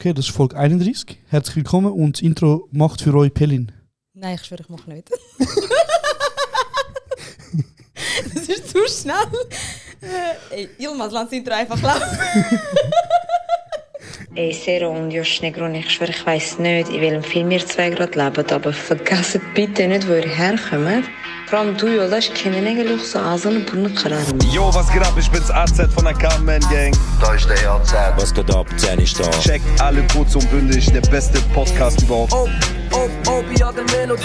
Okay, das ist Folge 31. Herzlich willkommen und das Intro macht für euch Pelin. Nein, ich schwöre, ich mache nicht. Das ist zu schnell. Ey, Yilmaz, lass das Intro einfach laufen. Ey, Sero und Josh Negron, ich schwöre, ich weiss nicht, in welchem Film ihr zwei gerade lebt, aber vergesst bitte nicht, wo ihr herkommt. Vor allem du, Jolas, kennen eigentlich so Asien und Brunnenkarren. Yo, was geht ab? Ich bin's AZ von der Carmen Gang. Da ist der AZ. Was geht ab? Zen ist da. Checkt alle kurz und bündig, der beste Podcast überhaupt. ja, der Melodie.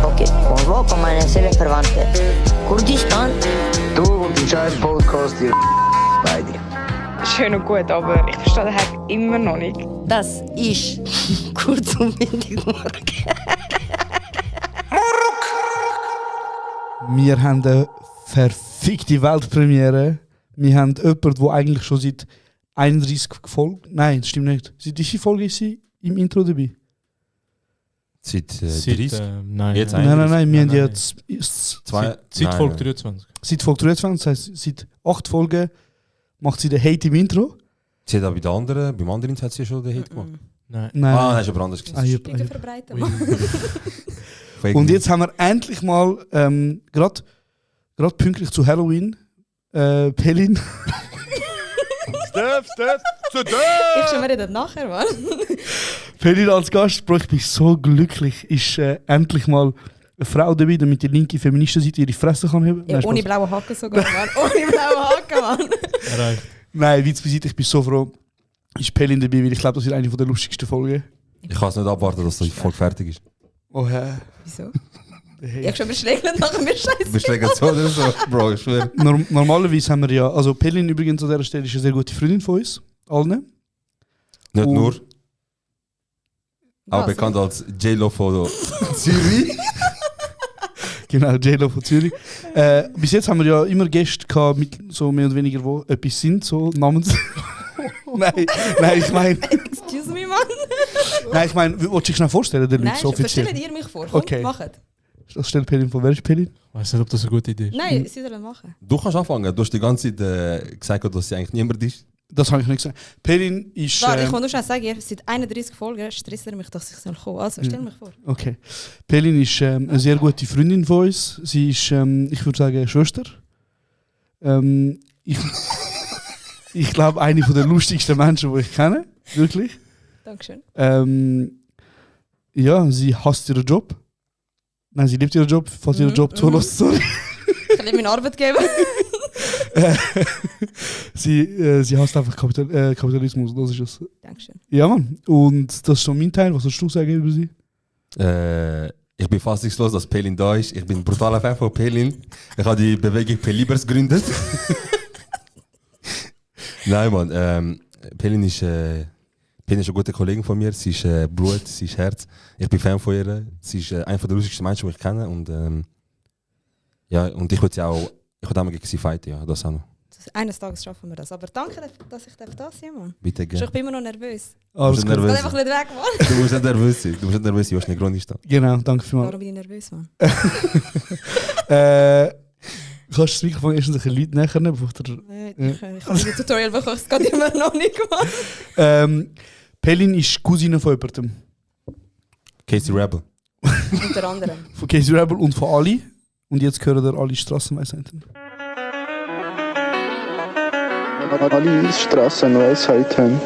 Okay, convoco meine Seelenverwandte. Kurdistan. Du und die scheiß Podcast, ihr beide. Schön und gut, aber ich verstehe den Hack immer noch nicht. Das ist kurz und bündig morgen. Wir haben eine verfickte Weltpremiere. Wir haben jemanden, der eigentlich schon seit 31 Folgen... Nein, das stimmt nicht. Seit wie viel Folge ist sie im Intro dabei? Seit 30? Nein, Jetzt Nein, wir haben nein. jetzt... Seit Folge 23. Seit Folge 23, das heisst, seit 8 Folgen macht sie den Hate im Intro. Sie hat auch beim anderen hat sie schon den Hit gemacht. Nein. Nein. Ah, das ist aber anders gewesen. Stücken verbreiten, Mann. Und jetzt haben wir endlich mal, gerade pünktlich zu Halloween, Pelin. Steph, Ich schon wieder das nachher, Mann. Pelin als Gast, Bro, ich bin so glücklich, ist endlich mal eine Frau dabei, damit die linke Feministenseite ihre Fresse kann haben. Ja, ohne blaue Haken sogar, Mann. Ohne blaue Haken, Mann. Erreicht. Nein, Witz beiseite, ich bin so froh, ist Pelin dabei, weil ich glaube, das wird eine der lustigsten Folgen. Ich kann es nicht abwarten, dass die Folge fertig ist. Oh ja. Wieso? Hey. Ich habe schon beschlägt nachher mir scheiße. Wir schlägen so oder so, Bro, ich schwöre. Normalerweise haben wir ja, also Pelin übrigens an dieser Stelle ist eine sehr gute Freundin von uns, allen. Nicht Und- nur, auch Was? bekannt als J-Lo von Zürich. Genau, J-Lo von Zürich. Bis jetzt haben wir ja immer Gäste gehabt, mit so mehr oder weniger, wo etwas sind, so namens. nein, ich meine, Excuse me, Mann. willst du dich schnell vorstellen, der Leute Nein, so offiziell? stellt ihr mich vor. Komm, Okay. macht. Das stellt Pelin vor. Wer ist Pelin? Ich weiß nicht, ob das eine gute Idee ist. Nein, sie sollen machen. Du kannst anfangen, du hast die ganze Zeit gesagt, dass sie eigentlich niemand ist. Das habe ich nicht gesagt. Pelin ist. Warte, ich kann nur schon sagen, seit 31 Folgen stresst er mich, dass ich kommen soll. Also, stell mich vor. Okay. Pelin ist eine sehr gute Freundin von uns. Sie ist, ich würde sagen, Schwester. Ich glaube, eine der lustigsten Menschen, die ich kenne. Wirklich. Dankeschön. Ja, sie hasst ihren Job. Nein, sie liebt ihren Job, falls ihren Job zulässt, sorry. Ich liebe meinen Arbeitgeber. Sie hasst einfach Kapitalismus, das ist es. Dankeschön. Ja, Mann. Und das ist schon mein Teil. Was sollst du sagen über sie? Ich bin fassungslos, dass Pelin da ist. Ich bin ein brutaler Fan von Pelin. Ich habe die Bewegung Pelibers gegründet. Nein, Mann. Pelin ist eine gute Kollegin von mir. Sie ist Blut, sie ist Herz. Ich bin Fan von ihr. Sie ist einer der lustigsten Menschen, die ich kenne. Und ja, und ich würde sie auch, ich würde auch mal gegen sie fighten, ja, das auch noch. Eines Tages schaffen wir das. Aber danke, dass ich da sein darf, Mann. Bitte gerne. Ich bin immer noch nervös. Alles Du gut. musst Ich nervös kann einfach nicht weg, Mann. Du musst nicht nervös sein. Du musst nicht nervös sein, du hast nicht Grund ist da. Genau, danke vielmals. Warum bin ich nervös, Mann? Kannst du das Mikrofon erst ein bisschen Leute näher nehmen, bevor du... Ich habe ein Tutorial bekommen, es geht immer noch nicht gemacht. Pelin ist Cousine von jemandem. Casey Rebel. Unter anderem. Von Casey Rebel und von Ali. Und jetzt hören wir alle Strassenweisheiten. Alle Strassenweisheiten.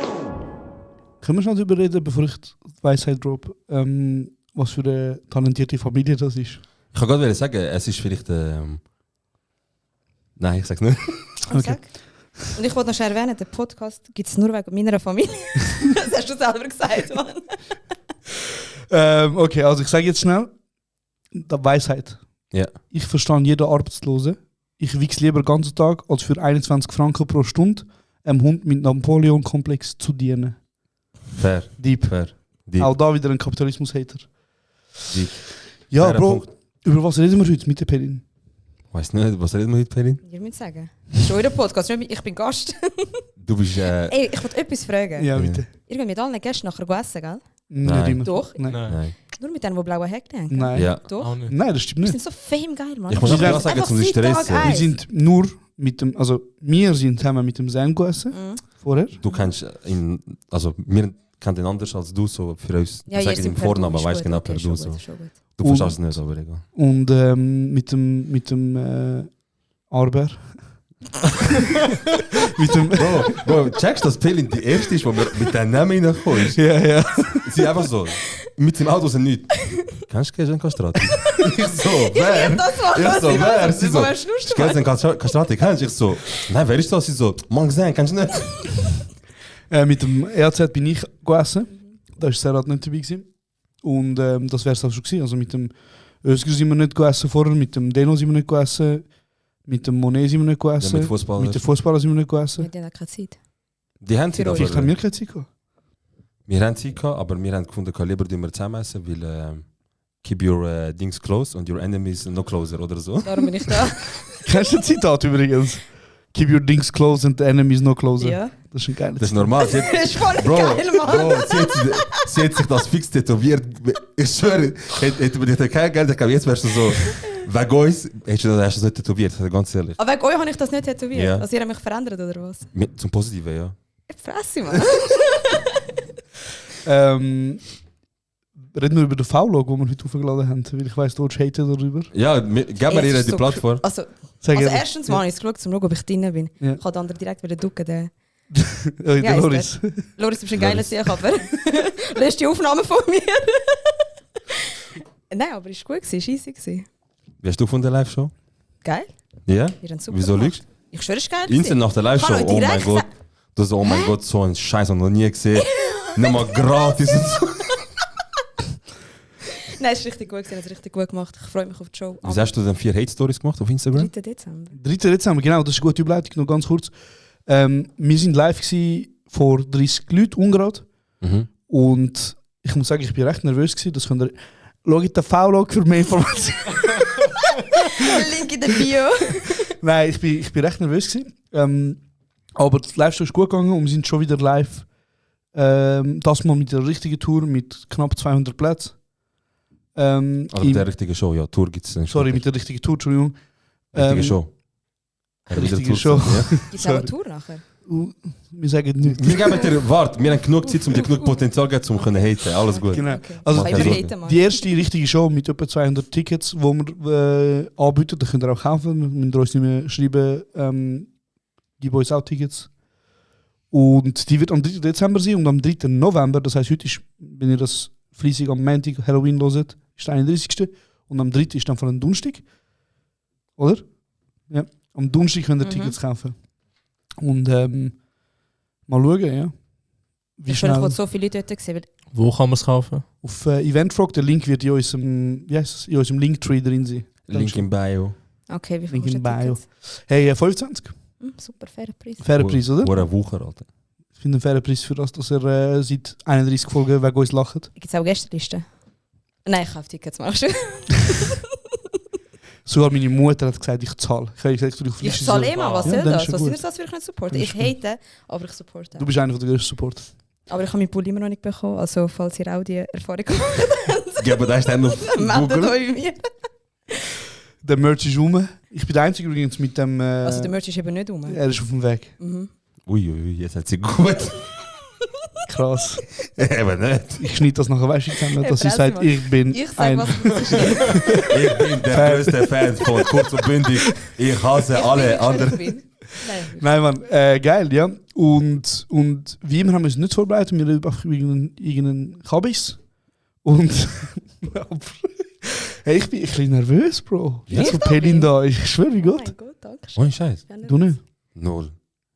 Können wir schon darüber reden, bevor ich die Weisheit drop, was für eine talentierte Familie das ist? Ich kann gerade sagen, es ist vielleicht. Nein, ich sag's nicht. Okay. Sag. Und ich wollte noch schnell erwähnen, den Podcast gibt es nur wegen meiner Familie. Das hast du selber gesagt, Mann. Okay, also ich sage jetzt schnell, die Weisheit. Ja. Ich verstehe jeden Arbeitslosen. Ich wichse lieber den ganzen Tag, als für 21 Franken pro Stunde einem Hund mit Napoleon-Komplex zu dienen. Fair. Deep. Fair. Deep. Auch da wieder ein Kapitalismus-Hater. Deep. Ja, Fairer Bro, Punkt. über was reden wir heute mit der Pelin? Weiss nicht, was reden wir heute, Pelin? Ihr müsst sagen. Das ist euer Podcast, ich bin Gast. Du bist. Ey, ich wollte etwas fragen. Ja, bitte. Ihr geht mit allen Gästen nachher essen, gell? Nein. Nicht immer. Doch? Nein. Nein. Nur mit denen, die blaue Häkchen haben. Nein. Ja. Doch? Auch nicht. Nein, das stimmt Wir nicht. sind so fame geil, Mann. Ich muss Wir auch sind sagen, zum Stress. Wir sind nur wir sind zusammen mit dem Zen gegessen, vorher. Du kennst ihn, also wir kennen ihn anders als du, so für uns. Ja, wir sagen ihn Vornamen, aber weißt genau per du. So. Du verstehst es nicht, aber egal. Und mit dem Arber. mit dem Bro, checkst du, dass Pelin die erste ist, wo wir mit dem Namen reingekommen ist? Ja. Sie einfach so, mit dem Auto sind nichts. Kennst du Gelsen Castrati? Ich so, wer? Ich so, wer? Sie so, Gelsen Castrati, kennst du? Ich so, nein, wer ist das? Sie so, man gesehen, kennst du nicht? Mit dem EAZ bin ich gegessen. Da war Serhat nicht dabei gewesen. Und das wäre es auch schon gewesen. Also mit dem Özgür sind wir nicht gegessen vorher, mit dem Deno sind wir nicht gegessen, mit dem Monet sind wir nicht gegessen, ja, mit den Fußballern sind wir nicht gegessen. Die haben keine Zeit. Die haben Zeit, Vielleicht haben wir keine Zeit gehabt. Wir haben Zeit gehabt, aber wir haben gefunden, lieber wir zusammen essen, weil keep your things close and your enemies no closer oder so. Darum bin ich da. Kennst du das Zitat übrigens? Keep your things close and the enemies no closer. Ja. Das ist ein geiles Das ist normal. Das ist voll geil, Mann. Bro, sie hat sich das fix tätowiert. Ich schwöre, hätte man dich kein Geld, ich glaube, jetzt wärst du so, wegen uns hast du das nicht tätowiert, ganz ehrlich. Aber wegen euch habe ich das nicht tätowiert. Ja. Also ihr habt mich verändert, oder was? Zum Positiven, ja. Ich fresse, Mann. Reden wir über den V-Log, den wir heute aufgeladen haben, weil ich weiss, du hatet darüber. Ja, gib mir ihr die so Plattform. Also Ehrlich. erstens mal habe ich es geschaut, um zu schauen, ob ich drin bin. Ja. Ich habe den anderen direkt wieder ducken. Der Der Loris. Loris, du bist ein geiler Sieg, aber lässt die Aufnahme von mir. Nein, aber es war gut, scheisse. Wie hast du von der Live-Show? Geil. Ja? Ihr habt super Wieso gemacht. lügst Ich schwöre, es ist geil. Instant nach der Live-Show, Kann euch oh mein direkt Gott. Du so, oh mein Gott, so ein Scheiß habe ich noch nie gesehen. Nicht mal gratis und so. Nein, es ist richtig gut, es richtig gut gemacht. Ich freue mich auf die Show. Wieso hast du denn 4 Hate-Stories gemacht auf Instagram? 3. Dezember. 3. Dezember, genau, das ist eine gute Überleitung, noch ganz kurz. Wir waren live vor 30 Leuten ungerade. Und ich muss sagen, ich war recht nervös gewesen. Das könnt ihr... Schaut den V-Log für mehr Informationen. Link in der Bio. Nein, ich bin recht nervös gewesen. Aber die Live-Show ist gut gegangen und wir sind schon wieder live. Das mal mit der richtigen Tour mit knapp 200 Plätzen. Also mit der richtigen Show, ja. Tour gibt es nicht. Sorry, mit der richtigen Tour, Entschuldigung. Richtige Show. Richtige Show. Gibt es auch eine Tour nachher? Wir sagen nichts. Wir geben dir, warte, wir haben genug Zeit, um dir genug Potenzial zu geben, um zu haten. Alles gut. Genau. Okay. Also Die die erste richtige Show mit etwa 200 Tickets, die wir anbieten, da könnt ihr auch kaufen. Wir müssen uns nicht mehr schreiben, gib uns auch Tickets. Und die wird am 3. Dezember sein und am 3. November, das heisst, heute ist, wenn ihr das fleissig am Montag Halloween hört, ist der 31. Und am 3. ist dann von einem Donnerstag. Oder? Ja. Am Donnerstag könnt ihr Tickets kaufen. Und mal schauen, ja. Ich habe so viele Leute dort gesehen. Wo kann man es kaufen? Auf Eventfrog, der Link wird in unserem Linktree drin sein. Link im Bio. Okay, wie viel Link in kostet Bio. Tickets? Hey, 25. Super, fairer Preis. Fairer Preis, oder? Oder eine Woche, Alter. Ich finde einen fairen Preis für das, dass er seit 31 Folgen wegen uns lacht. Gibt es auch Gästelisten? Nein, ich kaufe Tickets, machst du. Sogar meine Mutter hat gesagt, ich zahle. Ich zahle immer, was soll das? Was ist ist das, will ich nicht supporten? Ich hate, aber ich supporte. Du bist einer der grössten Supporter. Aber ich habe meinen Pool immer noch nicht bekommen, also falls ihr auch die Erfahrung gemacht habt, Ja, aber da ist dann noch meldet Google. euch mir. Der Merch ist rum. Ich bin der Einzige übrigens mit dem... Also der Merch ist eben nicht rum. Er ist auf dem Weg. Uiuiui, jetzt hat sie gut. Krass. Eben nicht. Ich schneide das nachher weißt du zusammen, dass sie Presse sagt, mal. ich bin Ich sag, ein... was du musst. Ich bin der größte Fan von Kurz und Bündig. Ich hasse alle anderen. Nein, Mann, geil, ja. Und wie immer haben wir uns nicht vorbereitet, wir haben einfach irgendeinen Kabis. Und hey, ich bin ein bisschen nervös, Bro. Ja? So Pelin da, ich schwöre Oh Gott. mein Gott, danke schön. Ohne Scheiß. Du nicht? Null.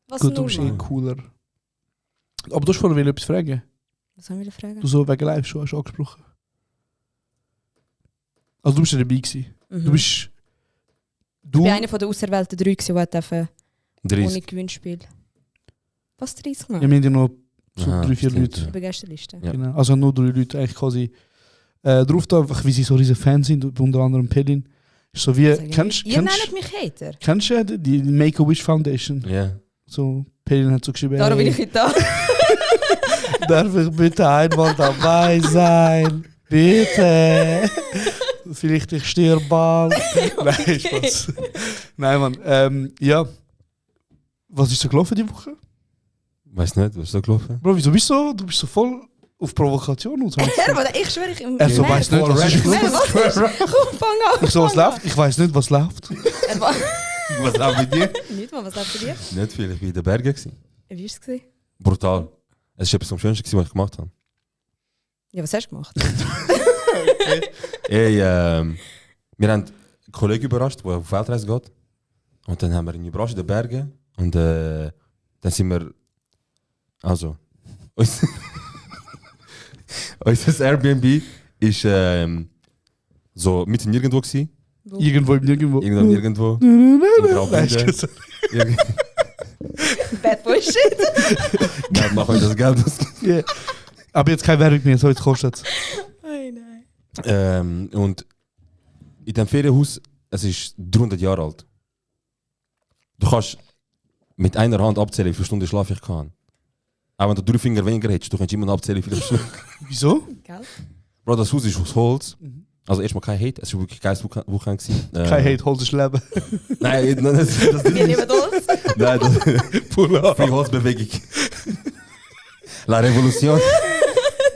Was Gut, du nur, bist Mann? cooler. Aber du hast vorhin etwas fragen. Was haben wir fragen? Du so wegen Live schon hast angesprochen. Also du bist ja dabei gewesen. Du bist... Ich war einer der auserwählten 3, die ohne 30. Gewinnspiel. Was 30 Ja, gemacht? wir haben ja noch so Aha, 3-4 stimmt, Leute. ja. Über Gästeliste. Ja. Genau. Also nur 3 Leute eigentlich quasi drauf da, einfach, wie sie so riesen Fans sind, unter anderem Pelin. Ist so wie... Ihr nennt mich Hater. Kennst du die Make-A-Wish Foundation? Ja. So, Pelin hat so geschrieben, Darum bin hey, ich nicht da. darf ich bitte einmal dabei sein? Bitte. Vielleicht ich stirb bald. Nein, Spaß. Nein, Mann. Ja, Was ist so gelaufen die Woche? Weiß nicht, was ist so gelaufen? Bro, wieso bist du bist so voll auf Provokation und so? Ich schwöre, ich im So weiß nicht, was ist gelaufen. Komm, fang an. Ich so, was läuft? Ich weiß nicht, was läuft. Was läuft bei dir? Nicht mal, was läuft bei dir? Nicht viel, ich war in den Bergen. Wie war es gewesen? Brutal. Es war etwas am Schönsten, was ich gemacht habe. Ja, was hast du gemacht? Ey, wir haben einen Kollegen überrascht, der auf Weltreise geht. Und dann haben wir ihn überrascht in den Bergen. Und dann sind wir... Also... Unser Airbnb ist so mitten nirgendwo gewesen. Irgendwo im Nirgendwo. Irgendwo. Bad Boy Shit. Ja, machen wir das Geld aus. Yeah. Aber jetzt keine Werbung mehr, so jetzt kostet es. Oh nein. Und in diesem Ferienhaus, es ist 300 Jahre alt. Du kannst mit einer Hand abzählen, wie viele Stunden Schlaf ich kann. Auch wenn du 3 Finger weniger hättest, du kannst immer noch abzählen, wie viele Stunden. Wieso? Gell? Bro, das Haus ist aus Holz. Also erstmal kein Hate, es war wirklich ein geiles Wochenende. Kein Hate, Holz ist Leben. Nein, das Wir nehmen Holz. Nein, das Free Holzbewegung. La Revolution.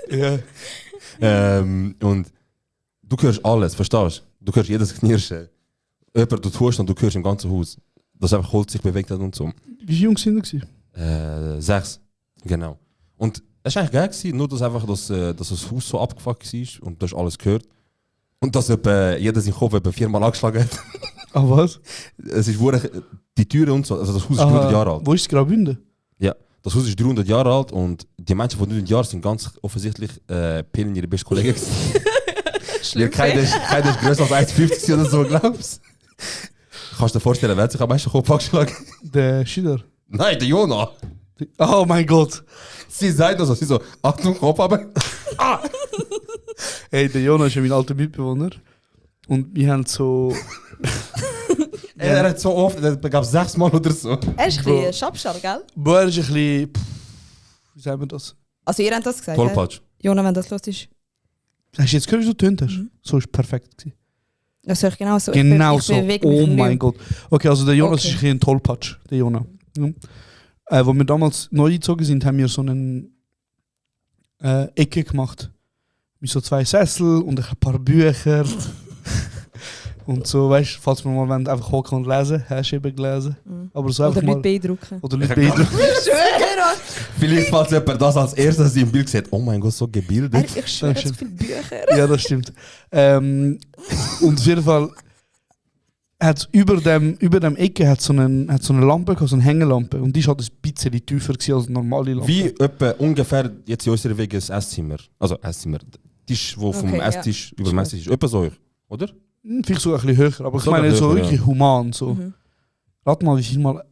Ja. Und du hörst alles, verstehst du? Du hörst jedes Knirschen. Jemand tut Husten und du hörst im ganzen Haus. Dass einfach Holz sich bewegt hat und so. Wie jung sind sie? 6. Genau. Und es war eigentlich geil gewesen, nur dass einfach dass das Haus so abgefuckt war und du hast alles gehört. Und dass jeder seinen Kopf etwa 4-mal angeschlagen hat. Ah, was? Es ist die Türen und so, also das Haus ist 300 Jahre alt. Wo ist Graubünden? Ja, das Haus ist 300 Jahre alt und die Menschen von 300 Jahren sind ganz offensichtlich Pillen ihre besten Kollegen. Keiner ist größer als 1,50 oder so, glaubst du? Kannst du dir vorstellen, wer hat sich am meisten Kopf angeschlagen? Der Schiller. Nein, der Jona. Oh mein Gott. Sie sagt das, sie so, Achtung, Kopf aber. Hey, der Jona ist ja mein alter Mitbewohner. Und wir haben so... Er hat so oft, er gab 6 Mal oder so. Er ist ein bisschen Schabschal, gell? Boah, er ist ein bisschen... Wie sagen wir das? Also ihr habt das gesagt, Tollpatsch. Jona, wenn das los ist. Hast du jetzt gehört, wie du tönt hast? So ist perfekt gewesen. Das höre ich genau so. Genau ich so. bewege mich Oh nicht. mein Gott. Okay, also der Jonas Okay. ist ein bisschen ein Tollpatsch, der Jona. Ja. Als wir damals neu eingezogen sind, haben wir so eine Ecke gemacht. Mit so 2 Sessel und ein paar Bücher. Und so, weißt du, falls wir mal wollen, einfach hocken und lesen, hast du eben gelesen. Aber so Oder einfach mal... Leute beeindrucken. Oder Leute beeindrucken. Ich schwöre! Vielleicht falls jemand das als erstes im Bild sieht, oh mein Gott, so gebildet. Ich schwöre, so viele Bücher. Ja, das stimmt. Und auf jeden Fall hat über dem Ecke hat so eine Lampe gehabt, so eine Hängelampe. Und die war halt ein bisschen tiefer gewesen als eine normale Lampe. Wie etwa ungefähr jetzt in unserer Wege das Esszimmer. Also Esszimmer. Tisch, wo vom Okay, Esstisch über dem Esstisch ist. Etwa so, oder? Vielleicht sogar ein bisschen höher, aber ich Sogar meine so höher, wirklich ja. human. So. Rat mal, wie viel Mal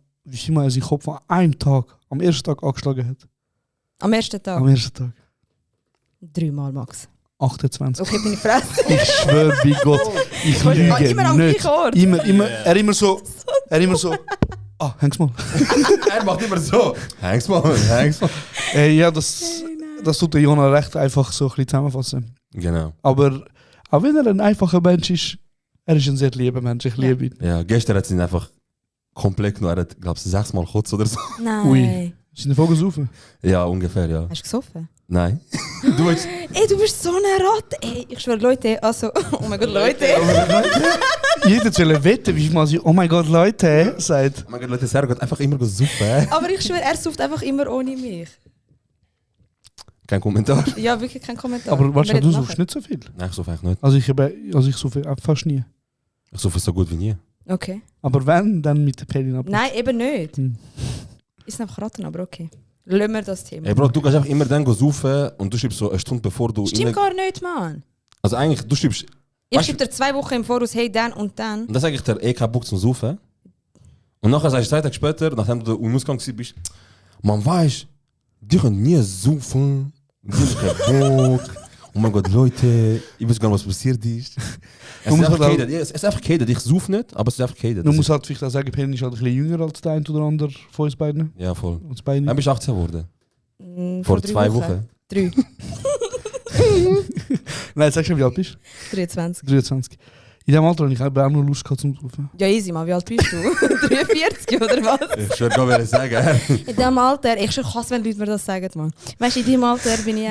er seinen Kopf an einem Tag, am ersten Tag angeschlagen hat. Am ersten Tag? Am ersten Tag. 3 Mal, Max. 28. Okay, bin ich Fresse. Ich schwöre bei Gott, ich lüge Immer am nicht. gleichen Ort. Er immer so. Ah, häng's mal. Er macht immer so. Häng's mal. Ja, das tut der Jona recht einfach so ein bisschen zusammenfassen. Genau. Aber auch wenn er ein einfacher Mensch ist, er ist ein sehr lieber Mensch, ich liebe ihn. Ja, gestern hat sie ihn einfach komplett genommen. Er hat, glaube ich, 6 Mal gekotzt oder so. Nein. Ui. Ist in der Vogel saufen? Ja, ungefähr, ja. Hast du gesoffen? Nein. Ey, du bist so eine Ratte. Ey, ich schwöre, Leute, also... Oh mein Gott, Leute. Jeder will wetten, wie mal sie, oh mein Gott, Leute, sagt. Oh mein Gott, Leute, Sarah geht einfach immer saufen. Aber ich schwöre, er sauft einfach immer ohne mich. Kein Kommentar. Ja, wirklich kein Kommentar. Aber warte, Wir du reden saufst nachher. nicht so viel. Nein, ich saufe eigentlich nicht. Also ich saufe fast nie. Ich saufe so gut wie nie. Okay. Aber wenn, dann mit der Pelin ab. Nein, eben nicht. Ist einfach Ratten, aber okay. Lassen wir das Thema. Ey Bro, du kannst einfach immer dann saufen und du schreibst so eine Stunde bevor du... Stimmt gar nicht, Mann. Also eigentlich, du schreibst... Ich schreibe dir 2 Wochen im Voraus, hey, dann und dann. Und das sage ich dir, kein Bock zum Saufen. Und nachher sagst du 2 Tage später, nachdem du im Ausgang bist, man weiß, die können nie saufen, die haben keinen Bock. Oh mein Gott, Leute, ich weiß gar nicht, was passiert ist. Es ist einfach gehatet. Es ist einfach gehatet. Ich sauf nicht, aber es ist einfach gehatet. Du musst halt vielleicht auch sagen, Pelin ist halt ein bisschen jünger als der ein oder andere von uns beiden. Ja, voll. Uns beiden. Wann bist du 18 geworden? Vor 2 Wochen. 3. Nein, sag schon, wie alt bist du? 23. 23. In dem Alter habe ich auch noch Lust gehabt zum Saufen. Ja, easy, Mann. Wie alt bist du? 43 oder was? Ich würde gar nicht sagen. In diesem Alter, ich schon krass, wenn Leute mir das sagen, Mann. Weißt du, in diesem Alter bin ich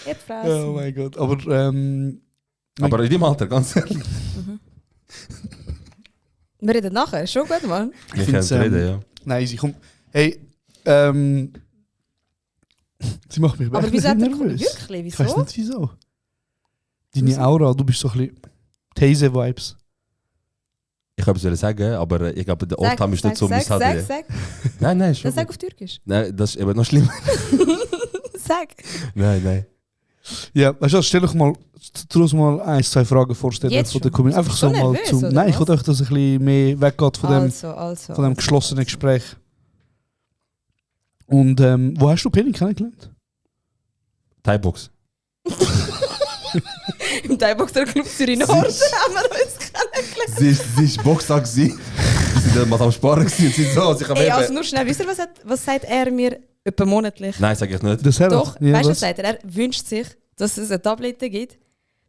Erdfress. Oh mein Gott. Aber in deinem Alter, ganz ehrlich. Wir reden nachher, schon gut, Mann. Wir können reden, ja. Nein, sie kommt. Hey, sie macht mich aber wieso nervös. Wirklich? Wieso? Ich weiß nicht wieso. Deine Aura, du bist so ein bisschen Taser-Vibes. Ich habe es sagen, aber ich glaube, der Oldtimer ist nicht so Sag. Nein, schon. Das sag auf Türkisch. Nein, das ist eben noch schlimmer. Sag. Nein. Ja, weißt du, stell dich mal, mal 1-2 Fragen vorstellen. Jetzt von der schon? Einfach So so mal nervös, zum. oder Nein, ich was? wollte einfach, dass es ein bisschen mehr weggeht von dem, Also. von dem geschlossenen Gespräch. Und wo hast du Penny kennengelernt? Thai-Box. Im Thai-Boxer Club Zürich Nord haben wir uns kennengelernt. Sie ist Boxer gewesen. Sie sind mal am Sparen gewesen und sie so. Ey, also nur schnell, wisst ihr, was sagt er mir etwa monatlich? Nein, sag ich nicht. Das Doch, ja, weißt du, was sagt er? Er wünscht sich, dass es eine Tablette gibt,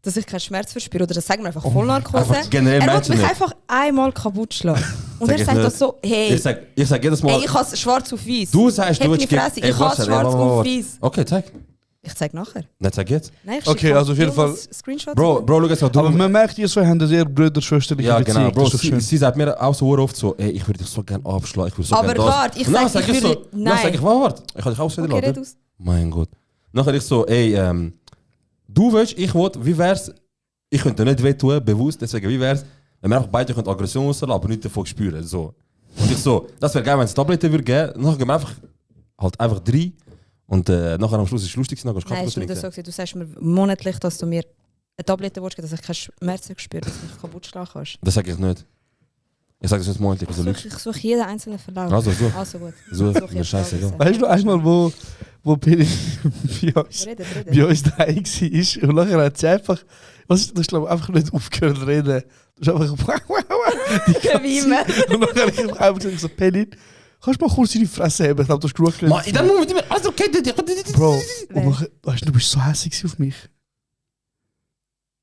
dass ich keinen Schmerz verspüre. Oder das sagen wir einfach Vollnarkose. Einfach generell Er will Menschen mich nicht. einfach einmal kaputt schlagen. Und Sag er ich sagt nicht. das so, hey, Ich sag jedes Mal. ey, ich habe schwarz auf weiß. Du sagst, du Halt willst die Fresse, ich habe schwarz auf weiß. Okay, zeig. Ich zeig nachher. Nein, zeig jetzt. Nein, ich Okay, schicke also auf jeden nur Fall- Screenshots. Bro, schau jetzt mal. Aber man merkt, ihr zwei haben eine sehr brüderschwesterliche Ja, Beziehung. genau, Bro. Das ist doch schön. Sie sagt mir auch so oft so, ey, ich würde dich so gerne abschlagen. Ich würde so Aber gerne das. warte, ich Und dann sag, ich ich so, würde- dann nein. sag ich, warte, ich kann dich ausreden Okay, red lassen. aus. Mein Gott. Nachher ich so, ey, du willst, ich will, wie wär's, ich könnte nicht wehtun, bewusst, deswegen, wie wär's, wenn wir einfach beide Aggression rauslassen, aber nicht davon spüren, so. Und ich so, das wäre geil, wenn es Tablette würde geben, nachher gehen wir einfach 3 und nachher am Schluss ist es lustig, dann gehst du Nein, Kaffee ist nicht trinken. so gewesen. Du sagst mir monatlich, dass du mir eine Tablette willst, dass ich keine Schmerzen spüre, dass du mich kaputt schlagen kannst. Das sag ich nicht. Ich sag das nicht monatlich, also lügst. Ich suche jeden einzelnen Verlauf. Also, so. Also gut. So, Suche ich mir jetzt scheißegal. alles. Weißt du einmal, wo Penny bei uns daheim war und nachher hat sie einfach, du hast glaube ich einfach nicht aufgehört zu reden. Du hast einfach die ganze Wie immer. Zeit. Und nachher habe ich einfach gesagt, so, Penny, kannst du mal kurz in die Fresse haben? Ich glaube, du hast genug geredet. Man, in dem Moment immer, also kennt ihr Bro, und nachher, weißt du bist so hässlich auf mich.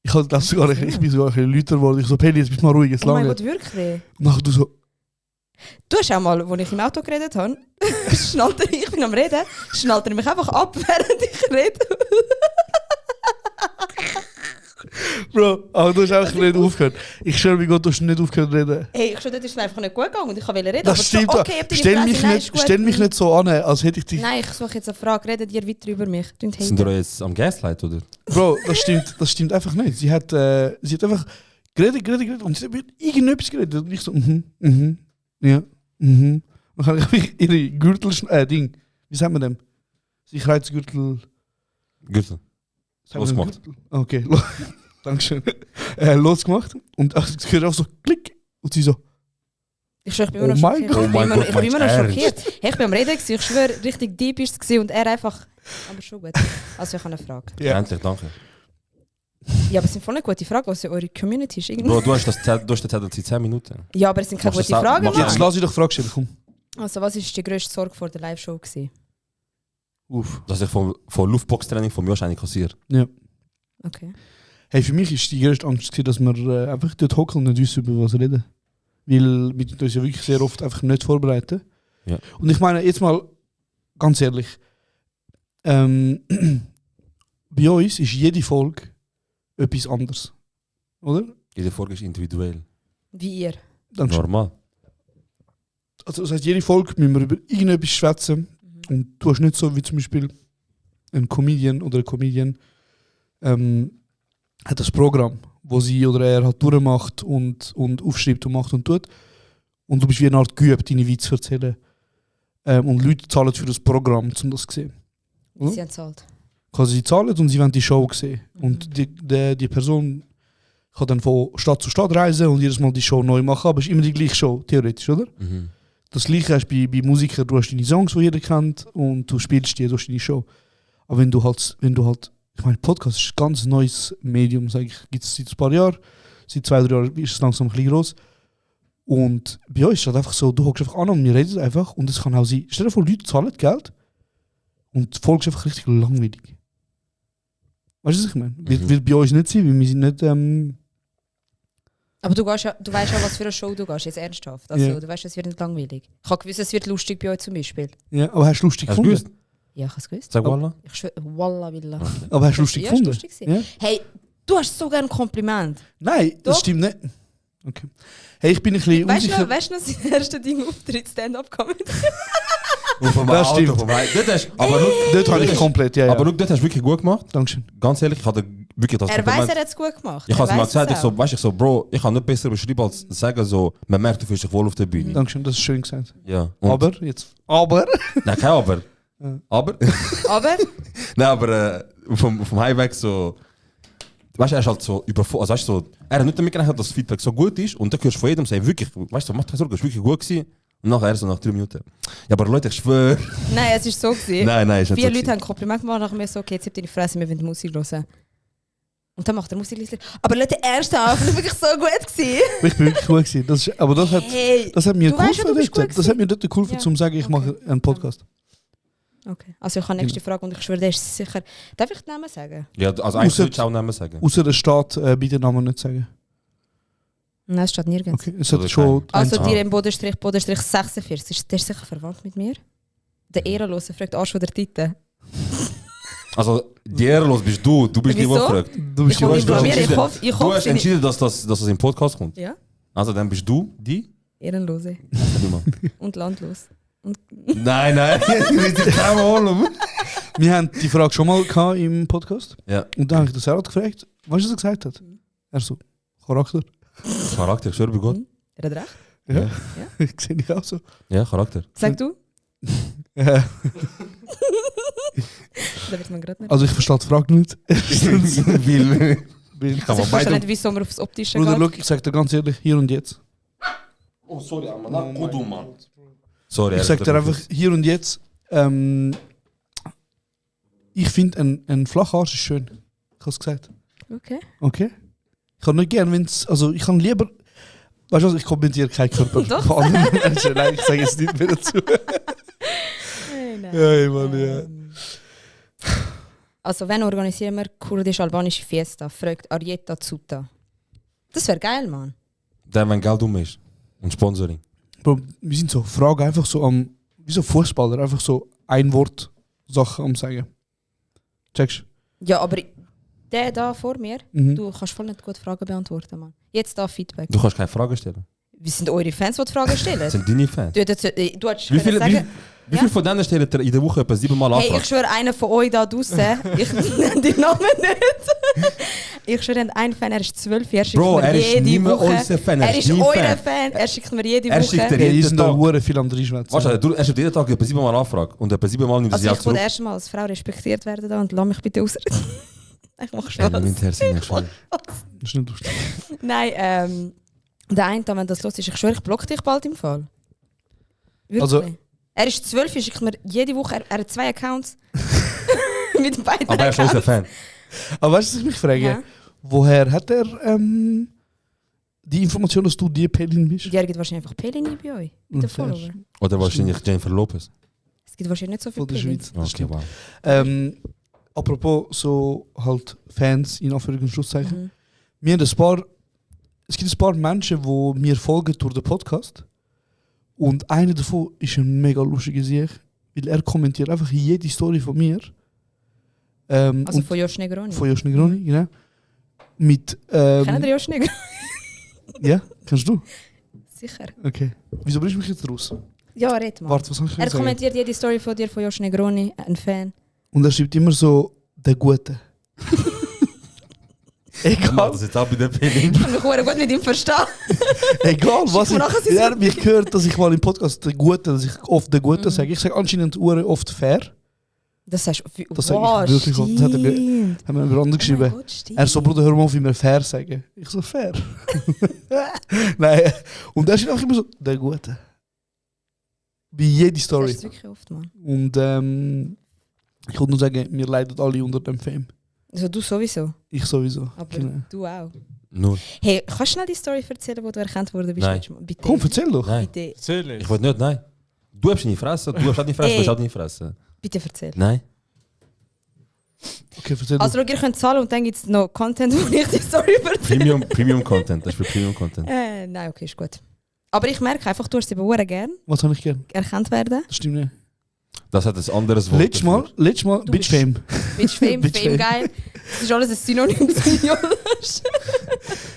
Ich bin sogar ein bisschen lauter geworden. Ich so, Penny, jetzt bist du mal ruhig, jetzt Oh mein lange. Gott, wirklich? Und nachher du so, Du hast auch mal, als ich im Auto geredet habe, ich bin am Reden, schnallt er mich einfach ab, während ich rede. Bro, aber du hast einfach nicht aufgehört. Ich schwöre mir Gott, du hast nicht aufgehört zu reden. Hey, ich schon, das ist einfach nicht gut gegangen und ich wollte reden. Das aber stimmt. so, okay, ich hab deine stell, Fresse, mich nein, nicht, ist gut. stell mich nicht so an, als hätte ich dich. Nein, ich suche jetzt eine Frage, redet ihr weiter über mich? Sind wir jetzt am Gaslight, oder? Bro, das stimmt einfach nicht. Sie hat einfach geredet und sie hat irgendetwas geredet. Und ich so, ja, Dann kann ich ihre Gürtel, Ding, wie sagt man dem? Sie Kreuzgürtel. Gürtel. Losgemacht. Okay, Dankeschön. Losgemacht und es gehört auch so klick und sie so. Ich schwöre, ich bin immer noch schockiert. Ich bin immer noch schockiert. Hey, ich bin am Reden, ich schwöre, richtig deep ist es und er einfach. Aber schon gut. Also ich habe eine Frage. Ja. Endlich, danke. Ja, aber es sind voll eine gute Fragen, was eure Community ist. Bro, du hast den Zettel seit 10 Minuten. Ja, aber es sind keine Machst guten du das Fragen, auch? Jetzt Mann. lass ich doch Frage stellen, komm. Also was ist die grösste Sorge vor der Live-Show gewesen? Dass ich von Luftbox-Training von Josh eigentlich kassiere. Ja. Okay. Hey, für mich ist die größte Angst, dass wir einfach dort hocken und nicht wissen, über was reden. Weil wir uns ja wirklich sehr oft einfach nicht vorbereiten. Ja. Und ich meine, jetzt mal ganz ehrlich, bei uns ist jede Folge etwas anderes. Oder? Jede Folge ist individuell. Wie ihr? Normal. Also das heißt, jede Folge müssen wir über irgendetwas schwätzen. Und du hast nicht so wie zum Beispiel ein Comedian oder eine Comedian hat das Programm, wo sie oder er halt durchmacht und aufschreibt und macht und tut. Und du bist wie eine Art geübt, deine Witze zu erzählen. Und Leute zahlen für das Programm, um das zu sehen. Sie haben zahlt. Also sie zahlen und sie wollen die Show sehen. Und die Person kann dann von Stadt zu Stadt reisen und jedes Mal die Show neu machen, aber es ist immer die gleiche Show, theoretisch, oder? Mhm. Das Gleiche hast du bei Musikern, du hast deine Songs, die jeder kennt und du spielst die durch deine Show. Aber wenn du halt, ich meine, Podcast ist ein ganz neues Medium, sage ich, gibt es seit ein paar Jahren, seit 2-3 Jahren ist es langsam ein bisschen groß. Und bei uns ist es halt einfach so, du hockst einfach an und wir reden einfach und es kann auch sein, stell dir vor, Leute zahlen Geld und die Folge ist einfach richtig langweilig. Weißt du, was ich meine? Wird bei uns nicht sein, weil wir sind nicht, Aber du weißt ja, was für eine Show du gehst, jetzt ernsthaft. Also, du weißt, es wird nicht langweilig. Ich habe gewusst, es wird lustig bei euch zum Beispiel. Ja, aber hast du lustig gefunden? Gewusst? Ja, ich habe es gewusst. Sag Walla. Ich schwöre, Walla Villa. Okay. Aber hast du lustig gefunden? Lustig ja? Hey, du hast so gerne ein Kompliment. Nein, das stimmt nicht. Okay. Hey, ich bin ein bisschen unsicher. Weißt du noch, sein erster Ding Auftritt Stand-up-Comedy? Das stimmt. Dort habe ich komplett, ja. Aber dort hast du wirklich gut gemacht. Dankeschön. Ganz ehrlich, ich hatte wirklich das Er weiß, er hat es gut gemacht. Ich habe es mal gesagt, ich so, Bro, ich kann nicht besser beschreiben als sagen, so, man merkt, du fühlst dich wohl auf der Bühne. Dankeschön, das ist schön gesagt. Ja. Aber, jetzt. Aber? Nein, kein Aber. Ja. Aber? Aber? Nein, aber vom Highweg so. Weißt du, er ist halt so überfordert. Also, weißt du, so, er hat nicht damit gerechnet, dass das Feedback so gut ist. Und dann hörst du von jedem sagen, wirklich, weißt du, mach dir Sorge, es war wirklich gut gewesen. Und nachher so nach 3 Minuten. Ja, aber Leute, ich schwöre. Nein, es ist so gewesen. Nein, ist nicht 4 so Leute haben ein Kompliment gemacht, nachher mir so, okay, jetzt habt ihr die Fresse, wir wollen Musik hören. Und dann macht er Musik. Aber Leute, ernsthaft, das war wirklich so gut gewesen. Ich bin wirklich gut gewesen. Aber das hat mir geholfen. Das hat mir dort geholfen, um zu sagen, ich mache einen Podcast. Okay, also ich habe nächste Frage und ich schwöre, der ist sicher. Darf ich den Namen sagen? Ja, also eigentlich solltest du auch Namen sagen. Außer der Staat bitte den Namen nicht sagen. Nein, es steht nirgends. Okay, es hat schon. Also dir im Bodenstrich 46, der ist sicher verwandt mit mir. Der Ehrenlose fragt Arsch von der Titel. Also, die Ehrenlos bist du bist die, die fragt. Du bist die, du hast entschieden, dass das im Podcast kommt. Ja. Also dann bist du die? Ehrenlose. Und landlos. Und nein, wir sind holen. Wir haben die Frage schon mal gehabt im Podcast. Ja. Und dann habe ich den Serhat gefragt, was er gesagt hat. Er so, Charakter. Charakter, ich schwöre bei Gott. Er hat recht. Ja. Ich sehe dich auch so. Ja, Charakter. Sag du? Ja. Also ich verstehe die Frage nicht. Weil ich verstehe nicht, wieso man aufs Optische geht. Bruder, look, ich sag dir ganz ehrlich, hier und jetzt. Oh, sorry, Mann. Mann. Sorry, ich sag dir einfach, hier und jetzt, ich finde, ein flacher Arsch ist schön. Ich habe es gesagt. Okay? Ich kann nicht gerne, wenn es, also ich kann lieber, weißt du was, ich kommentiere keinen Körper von anderen Menschen. Nein, ich sage jetzt nicht mehr dazu. Hey, Mann, ja. Also wenn organisieren wir kurdisch-albanische Fiesta, fragt Arieta Zuta. Das wäre geil, Mann. Der, wenn Geld ist. Und Sponsoring. Bro, wir sind so, Fragen einfach so wie so Fußballer, einfach so ein Wort Sachen am sagen. Checkst du? Ja, aber der da vor mir, du kannst voll nicht gut Fragen beantworten, Mann. Jetzt da Feedback. Du kannst keine Fragen stellen. Wie sind eure Fans, die Fragen stellen? Das sind deine Fans. Du hättest wie viele von denen stellen in der Woche etwa 7-mal Anfragen? Hey, ich schwöre, einer von euch da draußen, ich nenne die Namen nicht. Ich schwöre, ein Fan, er ist 12, er schickt mir jede Woche. Unser Fan. Er ist euer Fan, er schickt mir jede Woche. Er sind da sehr viel andere Schwätze. Warte, er schickt jeden Tag etwa 7-mal Anfrage und etwa 7-mal nimmt er sie auch zurück. Ich will erst mal als Frau respektiert werden da und lass mich bitte ausreden. Ich mache Spaß. Das ist nicht lustig. Nein, der eine, wenn das los ist, ich schwöre, ich block dich bald im Fall. Wirklich. Also, er ist 12, er schickt mir jede Woche, er hat 2 Accounts. Mit beiden aber er ist unser Fan. Aber weißt du, was ich mich frage? Ja? Woher hat er die Information, dass du die Pelin bist? Ja, er gibt wahrscheinlich einfach Pelin bei euch. Mit den Follower. Oder wahrscheinlich Jennifer Lopez. Es gibt wahrscheinlich nicht so viele Pelins. Okay, wow. Apropos so halt Fans in Anführungs- und Schlusszeichen. Wir haben es gibt ein paar Menschen, die mir folgen durch den Podcast. Und einer davon ist ein mega lustiger Sieg, weil er kommentiert einfach jede Story von mir. Also von Josh Negroni? Von Josh Negroni, genau. Mit, Kennt ihr Josh Negroni? Ja, kennst du? Sicher. Okay. Wieso bringst du mich jetzt raus? Ja, red mal. Warte, was soll ich sagen? Kommentiert jede Story von dir, von Josh Negroni, ein Fan. Und er schreibt immer so, der Gute. Egal. Das jetzt auch bei der Pelin. Ich kann mich gut mit ihm verstehen. Egal, was ich... Er hat mich gehört, dass ich mal im Podcast der Gute, dass ich oft der Gute sage. Ich sage anscheinend oft fair. Das sagst du... Das sage ich wirklich oft. Das hat er mir über andere geschrieben. Gott, er so, Bruder, hör mal auf, wie wir fair sagen. Ich so, fair? Nein. Und er schreibt auch immer so, der Gute. Bei jeder Story. Das ist wirklich oft, Mann. Und ich wollte nur sagen, wir leiden alle unter dem Fame. Also du sowieso? Ich sowieso. Aber du auch? Nur. Hey, kannst du schnell die Story erzählen, wo du erkannt worden bist? Nein. Bitte. Komm, erzähl doch. Nein. Bitte. Ich will nicht, nein. Du hast nicht fressen, du hast nicht fressen, du hast nicht fressen. Bitte erzähl. Nein. Okay, erzähl Also schau, ihr könnt zahlen und dann gibt es noch Content, wo ich die Story erzähle. Premium Content, das ist für Premium Content. Nein, okay, ist gut. Aber ich merke einfach, du hast sie sehr gerne. Was habe ich gern? Erkannt werden. Das stimmt nicht. Das hat ein anderes Wort. Letztes Mal Bitch Fame. Bitch Fame, Fame geil. Das ist alles ein Synonym zu Jonas.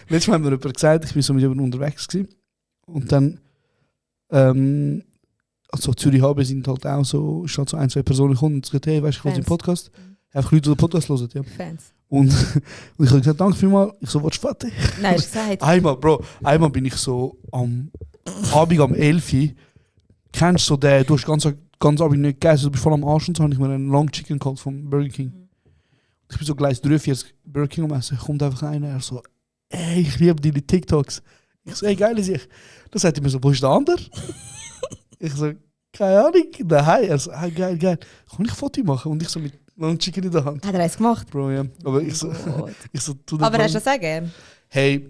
Letztes Mal hat mir jemand gesagt, ich war so mit jemandem unterwegs gewesen. Und dann, also Zürich HB sind halt auch so, ist halt so 1-2 Personen gekommen und gesagt, hey, weißt du, ich will den Podcast. Einfach Leute, die den Podcast hören. Ja. Fans. Und ich habe gesagt, danke vielmals. Ich so, willst du fertig? Nein, hast du gesagt. Einmal bin ich so am Abend um 11 Uhr. Kennst du so den, du hast ganz Abend nicht gegessen, du bist voll am Arsch und so, habe ich mir einen Long Chicken geholt vom Burger King. Ich bin so gleich 43 Burger King am Essen, kommt einfach einer, er so, ey, ich liebe deine TikToks. Ich so, ey, geil ist ich. Dann sagt er mir so, wo ist der andere? Ich so, keine Ahnung, daheim. Er so, hey, geil. Kann ich ein Foto machen? Und ich so mit Long Chicken in der Hand. Hat er eins gemacht? Bro, ja. Aber ich so, aber hast du das auch gern? Hey,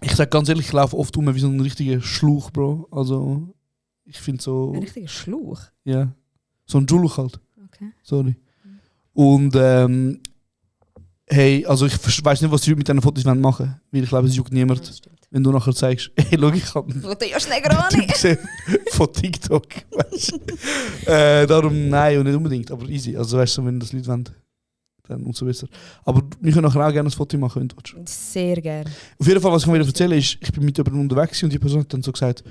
ich sag ganz ehrlich, ich laufe oft wie so ein richtiger Schluch, Bro. Also, ich finde so... Ein richtiger Schluch? Ja. So ein Juluch halt. Okay. Sorry. Und, hey, also ich weiß nicht, was die mit diesen Fotos machen wollen. Weil ich glaube, es juckt niemand. Ja, wenn du nachher zeigst, hey, schau, ich habe einen Typ von TikTok. Darum nein und nicht unbedingt, aber easy. Also weißt du, wenn das Leute wollen, dann umso besser. Aber wir können nachher auch gerne ein Foto machen, wenn du willst. Sehr gerne. Auf jeden Fall, was ich mir erzählen ist, ich bin mit jemandem unterwegs und die Person hat dann so gesagt,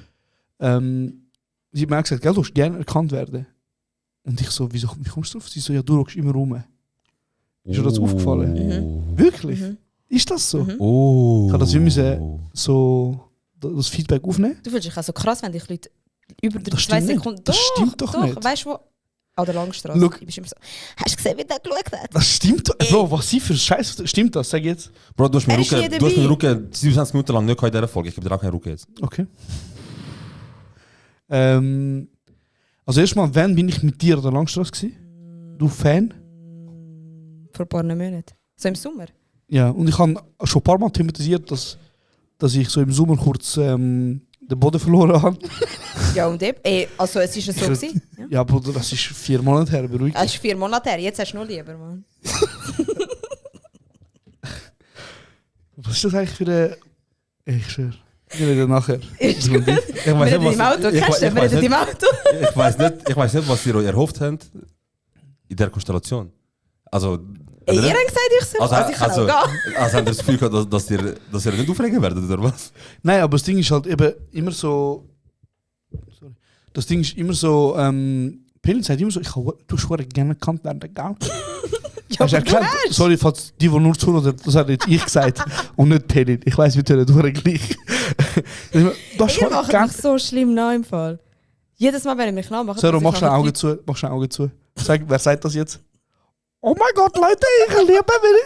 sie hat mir auch gesagt, gell, du willst gerne erkannt werden. Und ich so, wie kommst du drauf? Sie so, ja, du schaust immer rum. Ist dir das aufgefallen? Mhm. Wirklich? Mhm. Ist das so? Ich habe das wie so das Feedback aufnehmen. Du fühlst dich auch so krass, wenn dich Leute über 2 Sekunden... Das stimmt doch nicht. Weißt du wo? An der Langstrasse. Look. Ich bin immer so, hast du gesehen, wie der geschaut hat? Das stimmt doch. Bro, was sie für Scheiße... Stimmt das? Sag jetzt. Bro, du hast mir Rücken 27 Minuten lang nicht in dieser Folge. Ich gebe dir auch keine Rücken jetzt. Okay. Also erstmal, wann bin ich mit dir an der Langstrasse gewesen? Du Fan? Vor ein paar Monaten. So im Sommer? Ja, und ich habe schon ein paar Mal thematisiert, dass ich so im Sommer kurz den Boden verloren habe. Ja, und eben. Also es ist ja so gewesen. Ja, Bruder, das ist 4 Monate her, beruhigt. Es ist 4 Monate her, jetzt hast du noch lieber, Mann. Was ist das eigentlich für eine... Ich schwöre. Wir reden nachher. Ich weiß nicht, was ihr euch erhofft habt in der Konstellation. Also... Ihr habt gesagt, ich soll. Also ich kann auch gehen. Also habt ihr das Gefühl gehabt, dass ihr nicht aufregen werdet, oder was? Nein, aber das Ding ist halt eben immer so... Sorry. Das Ding ist immer so... Pelin sagt immer so, du hast gerne erkannt werden, gell? Ja, aber du hast. Sorry, falls die nur zuhören, das hat jetzt ich gesagt und nicht Pelin. Ich weiss, wir tun nicht gleich. Ihr macht mich so schlimm nach im Fall. Jedes Mal, wenn ich mich nachmache... Sero, mach schnell Augen zu. Sag, wer sagt das jetzt? Oh mein Gott, Leute, ich liebe mich.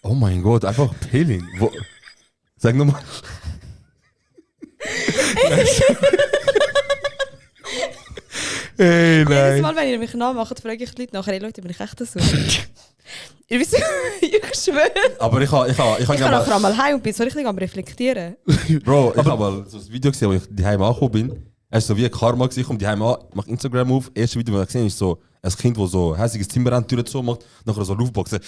Oh mein Gott, einfach Pelin. Sag nochmal. Hey, nein. Jedes Mal, wenn ihr mich nachmacht, frage ich die Leute nachher, hey Leute, bin ich echt so? Ihr wisst, ich schwöre. Aber ich kann nachher einmal heim und bin so richtig am Reflektieren. Bro, ich habe mal so ein Video gesehen, wo ich daheim angekommen bin. Es ist so wie ein Karma gewesen, ich komme daheim an, mache Instagram auf. Das erste Video, das ich gesehen habe, ist so ein Kind, das so hässiges Zimmerentüren so macht, nachher so Luftboxen.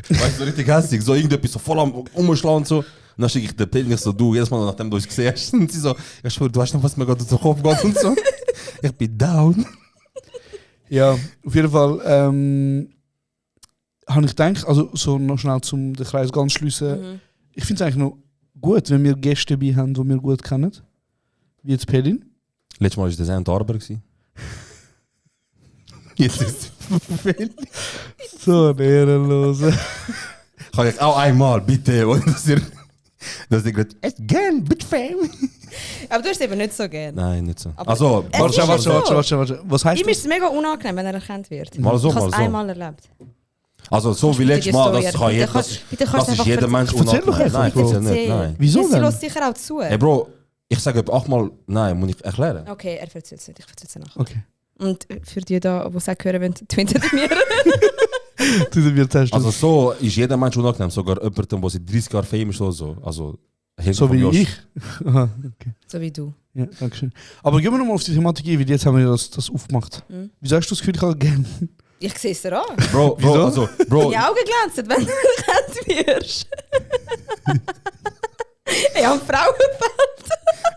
Weißt du, so richtig hässig, so irgendetwas so voll am Umschlagen und so. Und dann schicke ich den Pelin nicht so, du, jedes Mal, nachdem du es gesehen hast, und sie so, ich schwöre, du weißt noch, was mir gerade durch den Kopf geht und so. Ich bin down. Ja, auf jeden Fall habe ich gedacht, also so noch schnell zum den Kreis ganz schliessen. Ich finde es eigentlich noch gut, wenn wir Gäste dabei haben, die wir gut kennen. Wie jetzt Pelin. Letztes Mal war das ein Darber. Jetzt ist es Pelin. So ein Ehrenloser. Kann ich auch einmal, bitte, oder? Dass ihr gerade gern, bitte Fame. Aber du hast es eben nicht so gern. Nein, nicht so. Aber also, warte. Was heißt ihm ist es mega unangenehm, wenn er erkannt wird. Mal so, ich habe es einmal erlebt. Also so wie letztes Mal, das ist jeder Mensch unangenehm. Nein, ich nicht. Nein. Wieso denn? Sie lässt sicher auch zu. Hey Bro, ich sage etwa 8-mal, nein, muss ich erklären. Okay, er erzählt es nicht, ich erzähle es nachher. Okay. Und für die da, die es auch hören wollen, twintet mir. Also so ist jeder Mensch unangenehm, sogar jemand, der seit 30 Jahren Fame ist oder so. Also, so wie ich? Aha, okay. So wie du. Ja, danke schön. Aber gehen wir nochmal auf die Thematik ein, weil jetzt haben wir das aufgemacht. Wieso hast du das Gefühl, ich habe gern? Ich sehe es dir an. Bro, also, Bro. Die Augen glänzen, wenn du erkannt wirst. Ich habe Frauenfeld.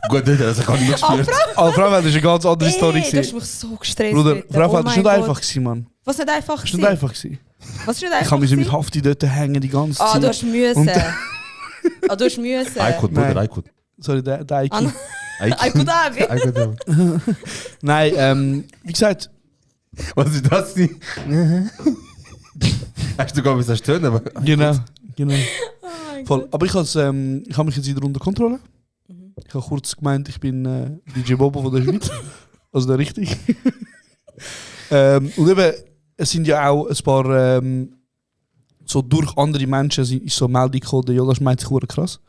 Gut, das kann ich nicht gespürt. Frauenfeld ist eine ganz andere Story. Du hast mich so gestresst. Bruder, Frauenfeld war nicht einfach gewesen, Mann. Was nicht einfach? Das war nicht einfach gewesen. Was ist nicht einfach? Ich habe mich mit Hafti dort hängen die ganze Zeit. Du hast müssen. Du hast müssen. Eikut, Bruder, Eikut. Sorry, der Eikut. Eikut Abi. Nein, wie gesagt. Was ist das? Hast du gar nicht tönen? Genau. Voll. Aber ich habe mich jetzt wieder unter Kontrolle. Ich habe kurz gemeint, ich bin DJ Bobo von der Schweiz. Also der richtig. Und eben, es sind ja auch ein paar so durch andere Menschen ist so Meldung gekommen, der Jonas meint sich krass.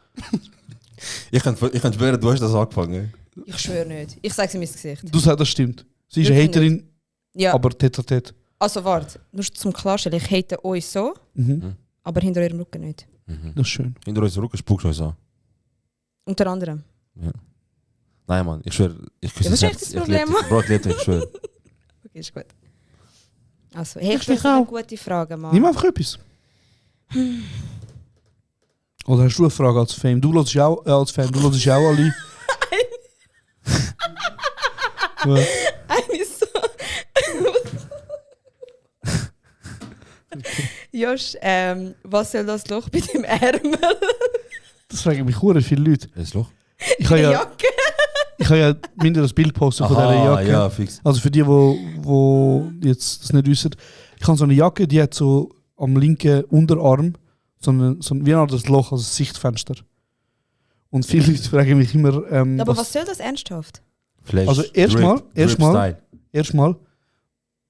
Ich kann schwören, du hast das angefangen. Ich schwöre nicht. Ich sage es in mein Gesicht. Du sagst, das stimmt. Sie ist eine Haterin, ja. Aber tête-à-tête. Also warte, nur zum Klarstellen, ich hate euch so, aber hinter eurem Rücken nicht. Das ist schön. Hinter unserem Rücken spuckst du uns an. Unter anderem. Ja. Nein, Mann, ich schwöre. Was ist echt das Problem? Bro, ich liebe dich, ich schwöre. Okay, ist gut. Also, hey, ich stelle eine gute Frage, Mann. Nimm einfach etwas. Oder hast du eine Frage als Fan? Du hörst auch als Fan, du hörst auch alle. Eigentlich so. Josh, was soll das Loch bei deinem Ärmel? Das fragen mich hure viele Leute. Das Loch? Ich habe ja minder das Bild posten von dieser Jacke. Ja, fix. Also für die, die jetzt das nicht wissen. Ich habe so eine Jacke, die hat so am linken Unterarm so wie ein anderes Loch, also ein Sichtfenster. Und viele Leute fragen mich immer... aber was soll das ernsthaft? Flash, also erstmal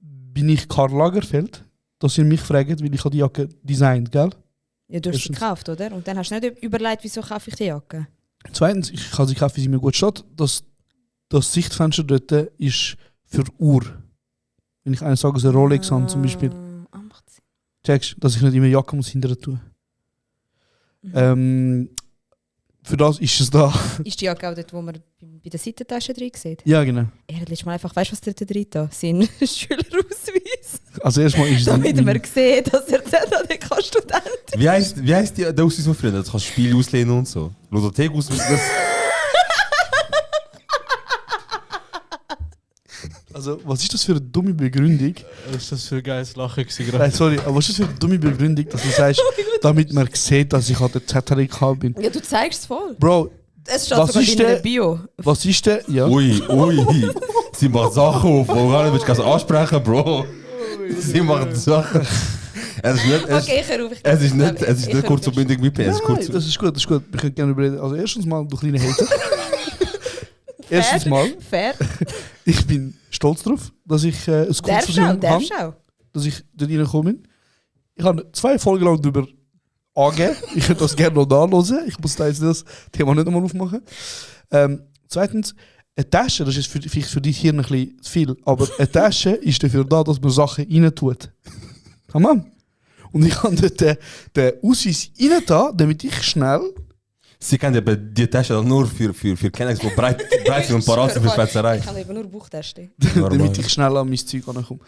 bin ich Karl Lagerfeld, dass ihr mich fragt, weil ich die Jacke designt, gell? Ja, du hast sie gekauft, oder? Und dann hast du nicht überlegt, wieso kaufe ich die Jacke? Zweitens, ich kann sie kaufen, wie sie mir gut steht. Das Sichtfenster dort ist für Uhr. Wenn ich eines Tages eine Rolex habe, zum Beispiel. Checkst du, dass ich nicht immer Jacke muss hinterher tun. Für das ist es da. Ist die Jacke auch dort, wo man bei der Seitentasche drin sieht? Ja, genau. Er hat letztes Mal einfach, weißt du, was dort drin ist? Sein Schülerausweis. Also erstmal ist es... Damit man sieht, dass er der kein Student ist. Wie heisst der Ausweis von früher? Das kannst du Spiele auslehnen und so. Ludothek-Ausweis. Also, was ist das für eine dumme Begründung? Was ist das für ein geiles Lachen gerade? Nein, sorry, aber was ist das für eine dumme Begründung, dass du sagst, damit man sieht, dass ich an der ZHDK bin? Ja, du zeigst es voll. Bro, es steht sogar in der Bio. Was ist denn? Ja. Ui. Sie macht Sachen auf, wo du willst du ansprechen, Bro. Sie macht Sachen. Es ist nicht kurz und bündig wie PS. Nein, das ist gut. Wir können gerne überreden. Also erstens mal, du kleine Hater. Erstens mal, fair. Ich bin stolz darauf, dass ich ein Kurzversion habe. Dass ich dort reingekommen bin. Ich habe 2 Folgen lang darüber angegeben. Ich könnte das gerne noch nachhören. Ich muss da jetzt das Thema nicht einmal aufmachen. Zweitens, eine Tasche, das ist vielleicht für dich hier ein bisschen zu viel, aber eine Tasche ist dafür da, dass man Sachen rein tut. Mann. Und ich habe dort den Ausweis rein da, damit ich schnell... Sie kennen ja die Tasche nur für Kennex, die breit sind und parat sind für Spetzerei. Ich kann eben nur Buchtaschen. Damit ich schnell an mein Zeug ankomme.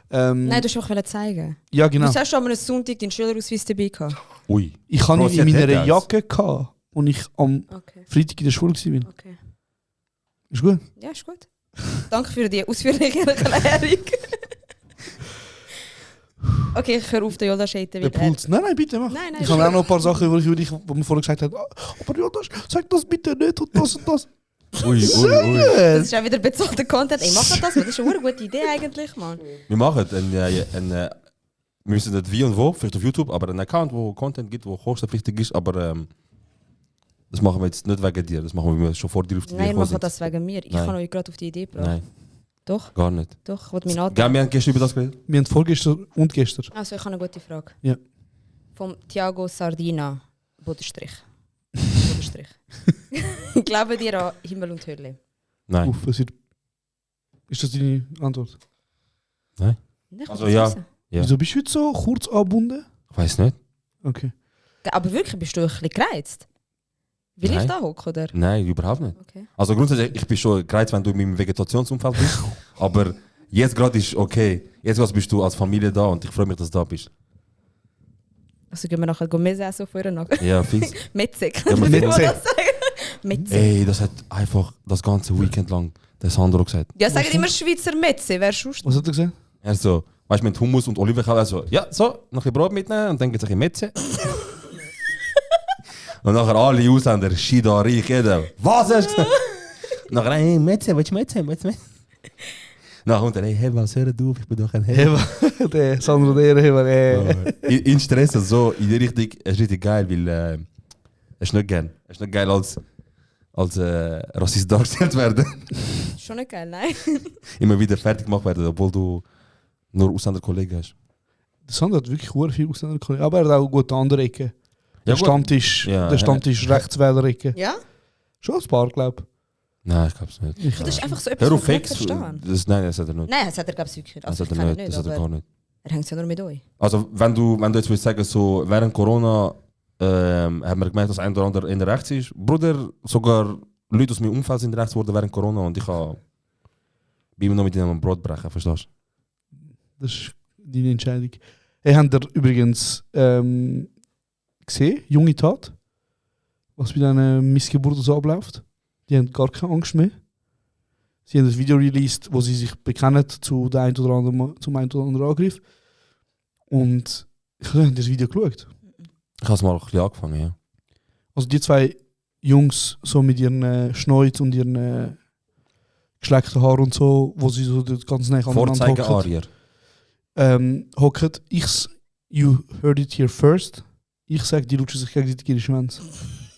Nein, du hast auch zeigen. Ja, genau. Du hast schon am Sonntag deinen Schülerausweis dabei gehabt. Ui. Ich habe ihn in meiner Jacke gehabt, als ich am Freitag in der Schule war. Okay. Ist gut? Ja, ist gut. Danke für die ausführliche Erklärung. Okay, ich höre auf, den Jodas haten. Nein, bitte mach. Nein, ich habe auch noch ein paar Sachen, wo man vorher gesagt hat, aber Jodas, sag das bitte nicht und das und das. Ui. Das ist auch wieder bezahlter Content. Ey, mach das, das ist eine gute Idee eigentlich, Mann. Wir machen wir müssen nicht wie und wo, vielleicht auf YouTube, aber einen Account, wo Content gibt, wo kostenpflichtig ist, aber das machen wir jetzt nicht wegen dir, das machen wir schon vor dir auf die Idee. Nein, wir machen das wegen mir. Ich kann euch gerade auf die Idee bringen. Nein. Doch? Gar nicht. Doch, was mein wir haben gestern über das geredet. Wir haben vorgestern und gestern. Also, ich habe eine gute Frage. Ja. Vom Thiago Sardina, Bodenstrich. Glauben dir an Himmel und Hölle? Nein. Ist das deine Antwort? Nein. Also ja. Wieso bist du jetzt so kurz angebunden? Ich weiß nicht. Okay. Aber wirklich, bist du ein bisschen gereizt? Will ich da hocken, oder? Nein, überhaupt nicht. Okay. Also grundsätzlich, ich bin schon gereizt, wenn du in meinem Vegetationsumfeld bist. Aber Jetzt gerade ist okay. Jetzt gerade bist du als Familie da und ich freue mich, dass du da bist. Also gehen wir nachher Messe essen vorher noch. Ja, fix. Metze, kann man das sagen? Metze. Ey, das hat einfach das ganze Weekend lang der Sandro gesagt. Ja, sagen immer Schweizer Metze, wer sonst? Was hat er gesagt? Er so, weißt du, mit Hummus und Olivenöl, also, ja, so, noch ein bisschen Brot mitnehmen und dann gibt es ein bisschen Metze. Und nachher alle Ausländer, Shida, Reich, jeder. Was hast du gesagt? Nachher, hey, Metze, willst du Metze? Nachher kommt er, hey, was hör du auf, ich bin doch ein Heba. Der Sandro der Heba, In Stress, so, in die Richtung, es ist richtig geil, weil er ist nicht gern. Er ist nicht geil als Rassist dargestellt werden. Schon nicht geil, nein. Immer wieder fertig gemacht werden, obwohl du nur Ausländerkollegen hast. Der Sandro hat wirklich sehr viele Ausländerkollegen, aber er hat auch gute andere Ecken. Der Stammtisch Rechtswähler-Ecke. Ja? Schon ein paar, glaube ich. Nein, ich glaube es nicht. Das ist einfach so etwas, Hör auf, was ich Fix. nicht verstehe. Nein, das hat er nicht. Nein, das hat er, glaube ich, wirklich. Das hat er nicht, das hat er gar nicht. Er hängt ja nur mit euch. Also, wenn du jetzt willst sagen, so, während Corona haben wir gemerkt, dass ein oder andere in der rechts ist. Bruder, sogar Leute aus meinem Umfeld sind rechts geworden während Corona und ich bin immer noch mit ihnen am Brot brechen, verstehst du? Das ist deine Entscheidung. Hey, habt ihr übrigens gesehen, junge Tat, was bei diesen Missgeburten so abläuft? Die haben gar keine Angst mehr. Sie haben ein Video released, wo sie sich bekennen zum einen oder anderen Angriff. Und ich habe das Video geschaut. Ich habe es mal ein bisschen angefangen, ja. Also die zwei Jungs so mit ihren Schneuz und ihren geschleckten Haaren und so, wo sie so ganz nah aneinander hocken. You heard it here first. Ich sage, die lutschen sich gegenseitig ihre Schwänze.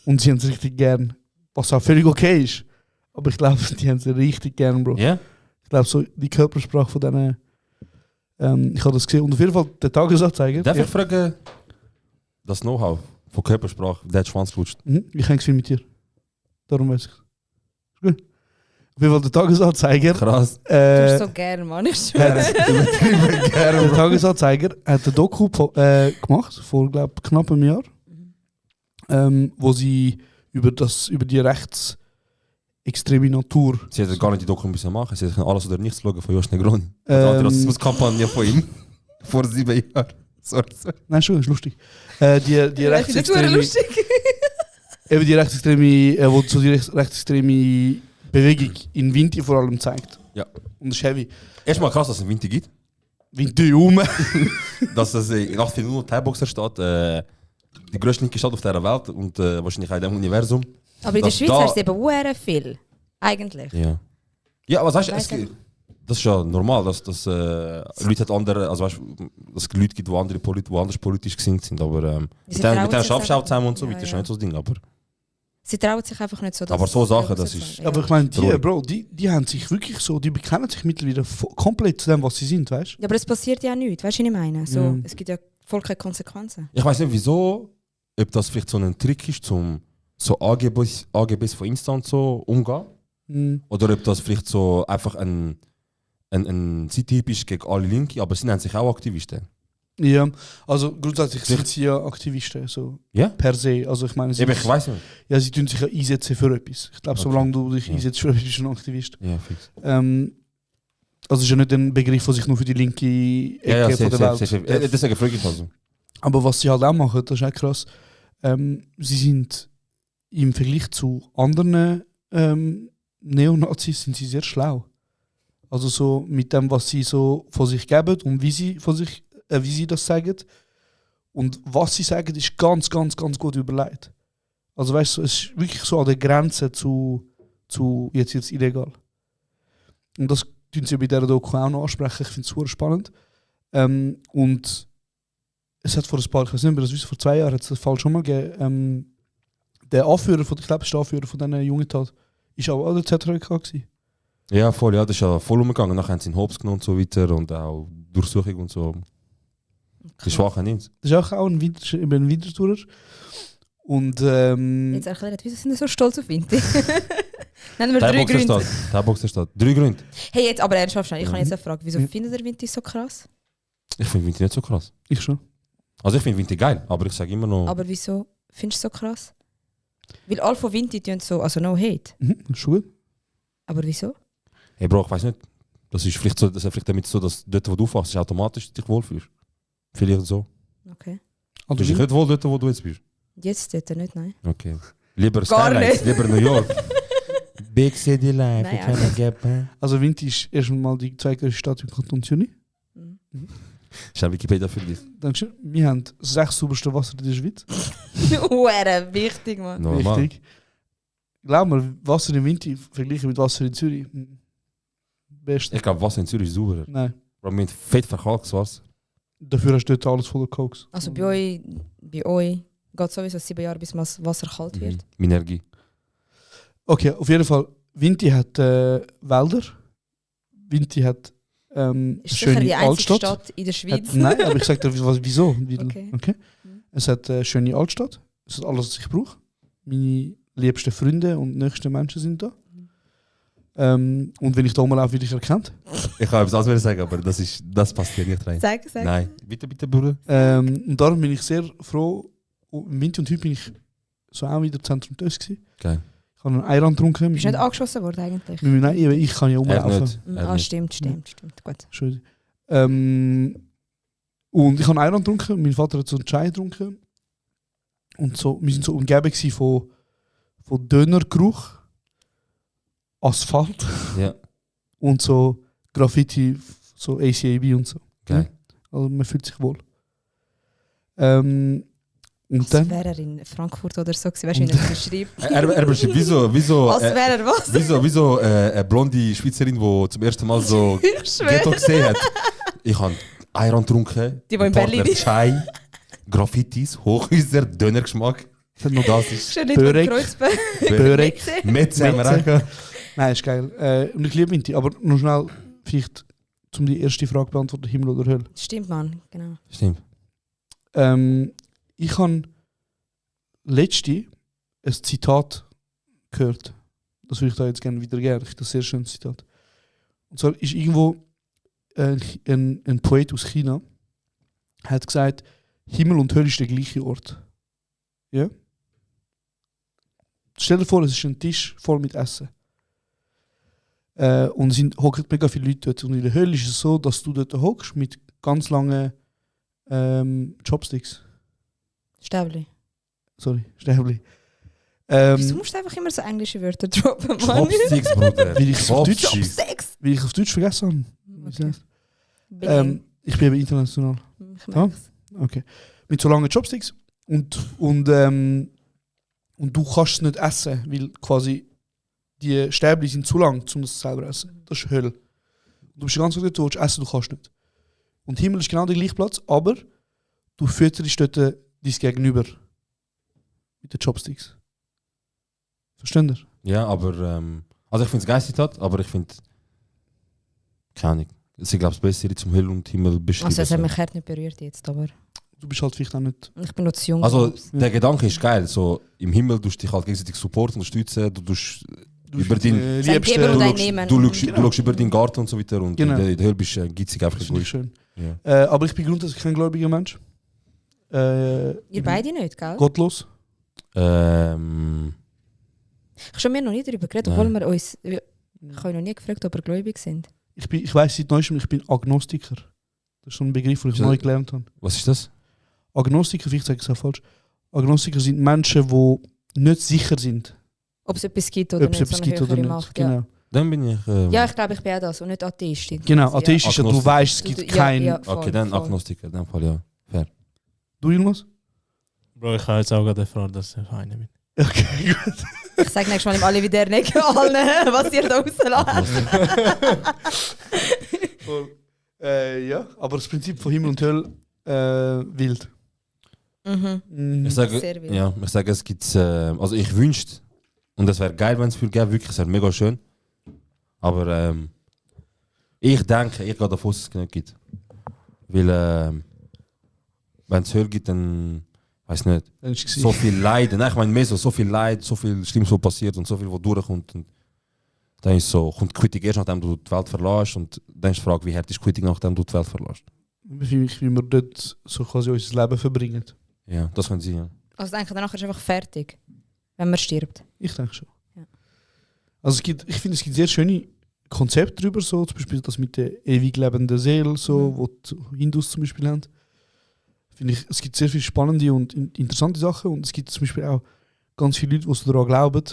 Und sie haben es richtig gern. Was auch völlig okay ist. Aber ich glaube, die haben es richtig gern, Bro. Yeah? Ich glaube, so die Körpersprache von denen. Ich habe das gesehen. Und auf jeden Fall der Tagesanzeiger. Darf ich fragen, das Know-how von Körpersprache, der hat Schwanz lutscht? Ich hänge es viel mit dir. Darum weiß ich es. Gut. Auf jeden Fall der Tagesanzeiger. Krass. Du bist so gern, Mann. Ich übertrieben gern. Der Tagesanzeiger hat ein Doku gemacht, vor knapp einem Jahr. Wo sie über die rechtsextreme Natur. Sie hätten gar nicht die Doku müssen machen. Sie hätten alles oder nichts schauen von Josh Negroni. Die Rassismuskampagne von ihm. Vor 7 Jahren. Sorry. Nein, schon, ist lustig. Die rechtsextreme. Eben die rechtsextreme, wo so die rechtsextreme Bewegung in Vinti vor allem zeigt. Ja. Und das ist heavy. Erstmal krass, dass es in Vinti gibt. Vinti dass es in 18 nur Thai-Boxer steht. Die grösste linke Stadt auf dieser Welt und wahrscheinlich auch in diesem Universum. Aber in der Schweiz hast du eben sehr viel. Eigentlich. Ja. Ja, aber weißt du, das ist ja normal, dass Leute hat andere, also weißt, dass es Leute gibt, die anders politisch gesinnt sind. Aber mit denen schaffst du auch zusammen und so weiter, ist nicht so das Ding. Aber sie trauen sich einfach nicht so. Aber so Sachen, das ist. Ja. Aber ich meine, die haben sich wirklich so, die bekennen sich mittlerweile komplett zu dem, was sie sind, weißt du? Ja, aber es passiert ja nichts, weißt du, was ich meine? So, ja. Es gibt ja voll keine Konsequenzen. Ich weiß nicht wieso, ob das vielleicht so ein Trick ist, zum so AGBs von Insta und so umgehen. Mhm. Oder ob das vielleicht so einfach ein Typ ist gegen alle Linke, aber sie nennen sich auch Aktivisten. Ja, also grundsätzlich sind sie ja Aktivisten, so per se. Also ich meine, ich weiß nicht. Ja, sie tun sich ja einsetzen für etwas. Ich glaube, solange du dich einsetzt für etwas, bist du ein Aktivist. Ja, fix. Also ist ja nicht ein Begriff, der sich nur für die linke Ecke von der Welt. Deswegen frage ich also. Aber was sie halt auch machen, das ist auch krass. Sie sind im Vergleich zu anderen Neonazis sind sie sehr schlau. Also so mit dem, was sie so von sich geben und wie sie das sagen. Und was sie sagen, ist ganz, ganz, ganz gut überlegt. Also weißt du, es ist wirklich so an der Grenze zu jetzt illegal. Und das tun sie bei dieser Doku auch noch ansprechen. Ich finde es super spannend. Und es hat vor ein paar, ich weiß nicht mehr, das ist vor 2 Jahren, hat es den Fall schon mal gegeben. Der Anführer von diesen jungen Tat ist auch an der ZRK gewesen. Ja, voll, ja, das ist ja voll umgegangen. Nachher haben sie ihn Hops genommen und so weiter und auch Durchsuchung und so. Die Schwachen nicht. Das ist auch ein Wintertourer. Und jetzt erklärt, wieso sind wir so stolz auf Winter? Nennen wir 3 Gründe. Thai-Boxer-Stadt. 3 Gründe. Hey, jetzt aber ernsthaft, ich habe jetzt eine Frage. Wieso findet ihr Winter so krass? Ich finde Winter nicht so krass. Ich schon. Also ich finde Winter geil, aber ich sage immer noch... Aber wieso findest du es so krass? Weil alle von Winter tun so, also no hate. Schon gut. Aber wieso? Hey Bro, ich weiß nicht. Das ist vielleicht so, das ist vielleicht damit so, dass dort, wo du aufwachst, automatisch dich wohlfühlst. Vielleicht so. Okay. Du bist dich nicht wohl dort, wo du jetzt bist? Jetzt dort nicht, nein. Okay. Lieber Gar Skylights, nicht. lieber New York. Big City Life, Nein, ich kann nicht geben. Also Vinti ist erstmal die zweitgrößte Stadt im Kanton Zürich. Schau Wikipedia für dich. Dankeschön. Wir haben das 6 sauberste Wasser in der Schweiz. Wichtig, Mann. Normal. Wichtig. Glaub mir, Wasser in Vinti verglichen mit Wasser in Zürich. Beste. Ich glaube, Wasser in Zürich ist sauberer. Nein. Aber mit fett verkalktes Wasser. Dafür hast du dort alles voller Koks. Also bei euch geht sowieso 7 Jahre, bis das Wasser kalt wird. Minergie. Okay, auf jeden Fall. Vinti hat Wälder. Vinti hat Ist sicher schöne die einzige Altstadt. Stadt in der Schweiz. Nein, aber ich sage dir, wieso. Okay. Es hat eine schöne Altstadt. Es hat alles, was ich brauche. Meine liebsten Freunde und nächsten Menschen sind da. Und wenn ich da rumlaufe, werde ich erkannt. Ich kann etwas anderes sagen, aber das passt hier nicht rein. Sag. Nein, bitte, Bruder. Und darum bin ich sehr froh. Im Winter und heute bin ich so auch wieder Zentrum Tös gewesen. Geil. Ich habe einen Ayran getrunken. Bist du nicht angeschossen worden eigentlich? Nein, ich kann ja rumlaufen. Stimmt. Gut. Entschuldigung. Und ich habe einen Ayran getrunken. Mein Vater hat so einen Chai getrunken. Und so, wir sind so umgeben von Dönergeruch, Asphalt und so Graffiti, so ACAB und so. Geil. Also man fühlt sich wohl. Und als dann? wäre er in Frankfurt oder so gewesen, weißt du, wie er das beschreibt? Er beschreibt, wieso als wäre er was? Wieso eine blonde Schweizerin, die zum ersten Mal so Ghetto gesehen hat. Ich habe Ayran getrunken, die in Berlin ist. Chai, Graffitis, Hochhäuser, Dönergeschmack. Das ist Börek. Metze haben wir auch. Nein, ist geil. Und ich liebe Vinti, aber noch schnell, vielleicht, um die erste Frage beantworten, Himmel oder Hölle. Stimmt, Mann, genau. Stimmt. Ich habe letzte ein Zitat gehört. Das würde ich da jetzt gerne wiedergeben. Das ist ein sehr schönes Zitat. Und zwar ist irgendwo ein Poet aus China hat gesagt, Himmel und Hölle ist der gleiche Ort. Ja? Stell dir vor, es ist ein Tisch voll mit Essen. Und es hocken mega viele Leute dort. Und in der Hölle ist es so, dass du dort hockst mit ganz langen Chopsticks. Stäbli. Sorry, Stäbli. Wieso musst du einfach immer so englische Wörter droppen, Mann? Chopsticks, Bruder. Weil ich auf Deutsch vergessen habe. Okay. Ich bin eben international. Ich merk's. Okay. Mit so langen Chopsticks. Und du kannst es nicht essen, weil quasi die Stäbli sind zu lang, um das selber zu essen. Das ist Hölle. Du bist ganz gut, du willst essen, du kannst nicht. Und Himmel ist genau der gleiche Platz, aber du fütterst dort dein Gegenüber mit den Chopsticks. Versteht ihr? Ja, aber also ich finde es geil Zitat, aber ich finde keine Ahnung. Ich glaube, das Bessere zum Hölle und Himmel beschreiben. Also es hat mich hart nicht berührt jetzt, aber... Du bist halt vielleicht auch nicht... Ich bin noch zu jung. Also der Gedanke ist geil. So, im Himmel tust du dich halt gegenseitig supporten, unterstützen, du tust über deinen Liebsten... Du schaust über deinen Garten und so weiter und genau. in der Hölle bist du gitzig einfach das ist schön. Ja. Aber ich bin grundsätzlich kein gläubiger Mensch. Ihr beide nicht, gell? Gottlos. Ich habe schon mir noch nie darüber geredet, obwohl wir uns... Ich habe noch nie gefragt, ob wir gläubig sind. Ich weiss seit neuestem, ich bin Agnostiker. Das ist so ein Begriff, den ich neu gelernt habe. Was ist das? Agnostiker, vielleicht sage ich es auch falsch. Agnostiker sind Menschen, die nicht sicher sind. Ob es etwas gibt oder nicht, so eine höhere Macht. Genau. Ja. Dann bin ich... ja, ich glaube, ich bin auch das und nicht Atheist. Genau, Atheist ist ja, du weißt, es gibt keinen... Ja, voll, okay, dann voll. Agnostiker, in dem Fall ja. Fair. Du, Jonas? Bro, ich habe jetzt auch gerade erfahren, dass ich eine bin. Okay, gut. Ich sage nächstes Mal im alle wieder nicht allen, was ihr da rauslasst. Ja, aber das Prinzip von Himmel und Hölle wild. Ich sage, es gibt... also ich wünschte, und es wäre geil, wenn es viel gäbe, wirklich, es wäre mega schön. Aber ich denke, ich gehe davon aus, dass es nicht gibt. Weil wenn es Hölle gibt, dann... Weiß nicht. So viel Leid. Nein, ich meine mehr so viel Leid, so viel Schlimmes, was passiert und so viel, was durchkommt. Und dann ist so, kommt die Quittung erst, nachdem du die Welt verlässt. Und dann ist die Frage, wie hart ist die Quittung, nachdem du die Welt verlässt. Wie wir dort so quasi unser Leben verbringen. Ja, das kann sein, ja. Also denke danach ist es einfach fertig, wenn man stirbt. Ich denke schon. Ja. Also ich finde, es gibt sehr schöne Konzept drüber, so, zum Beispiel das mit der ewig lebenden Seele, so, wo die Hindus zum Beispiel haben. Finde ich, es gibt sehr viele spannende und interessante Sachen und es gibt zum Beispiel auch ganz viele Leute, die daran glauben,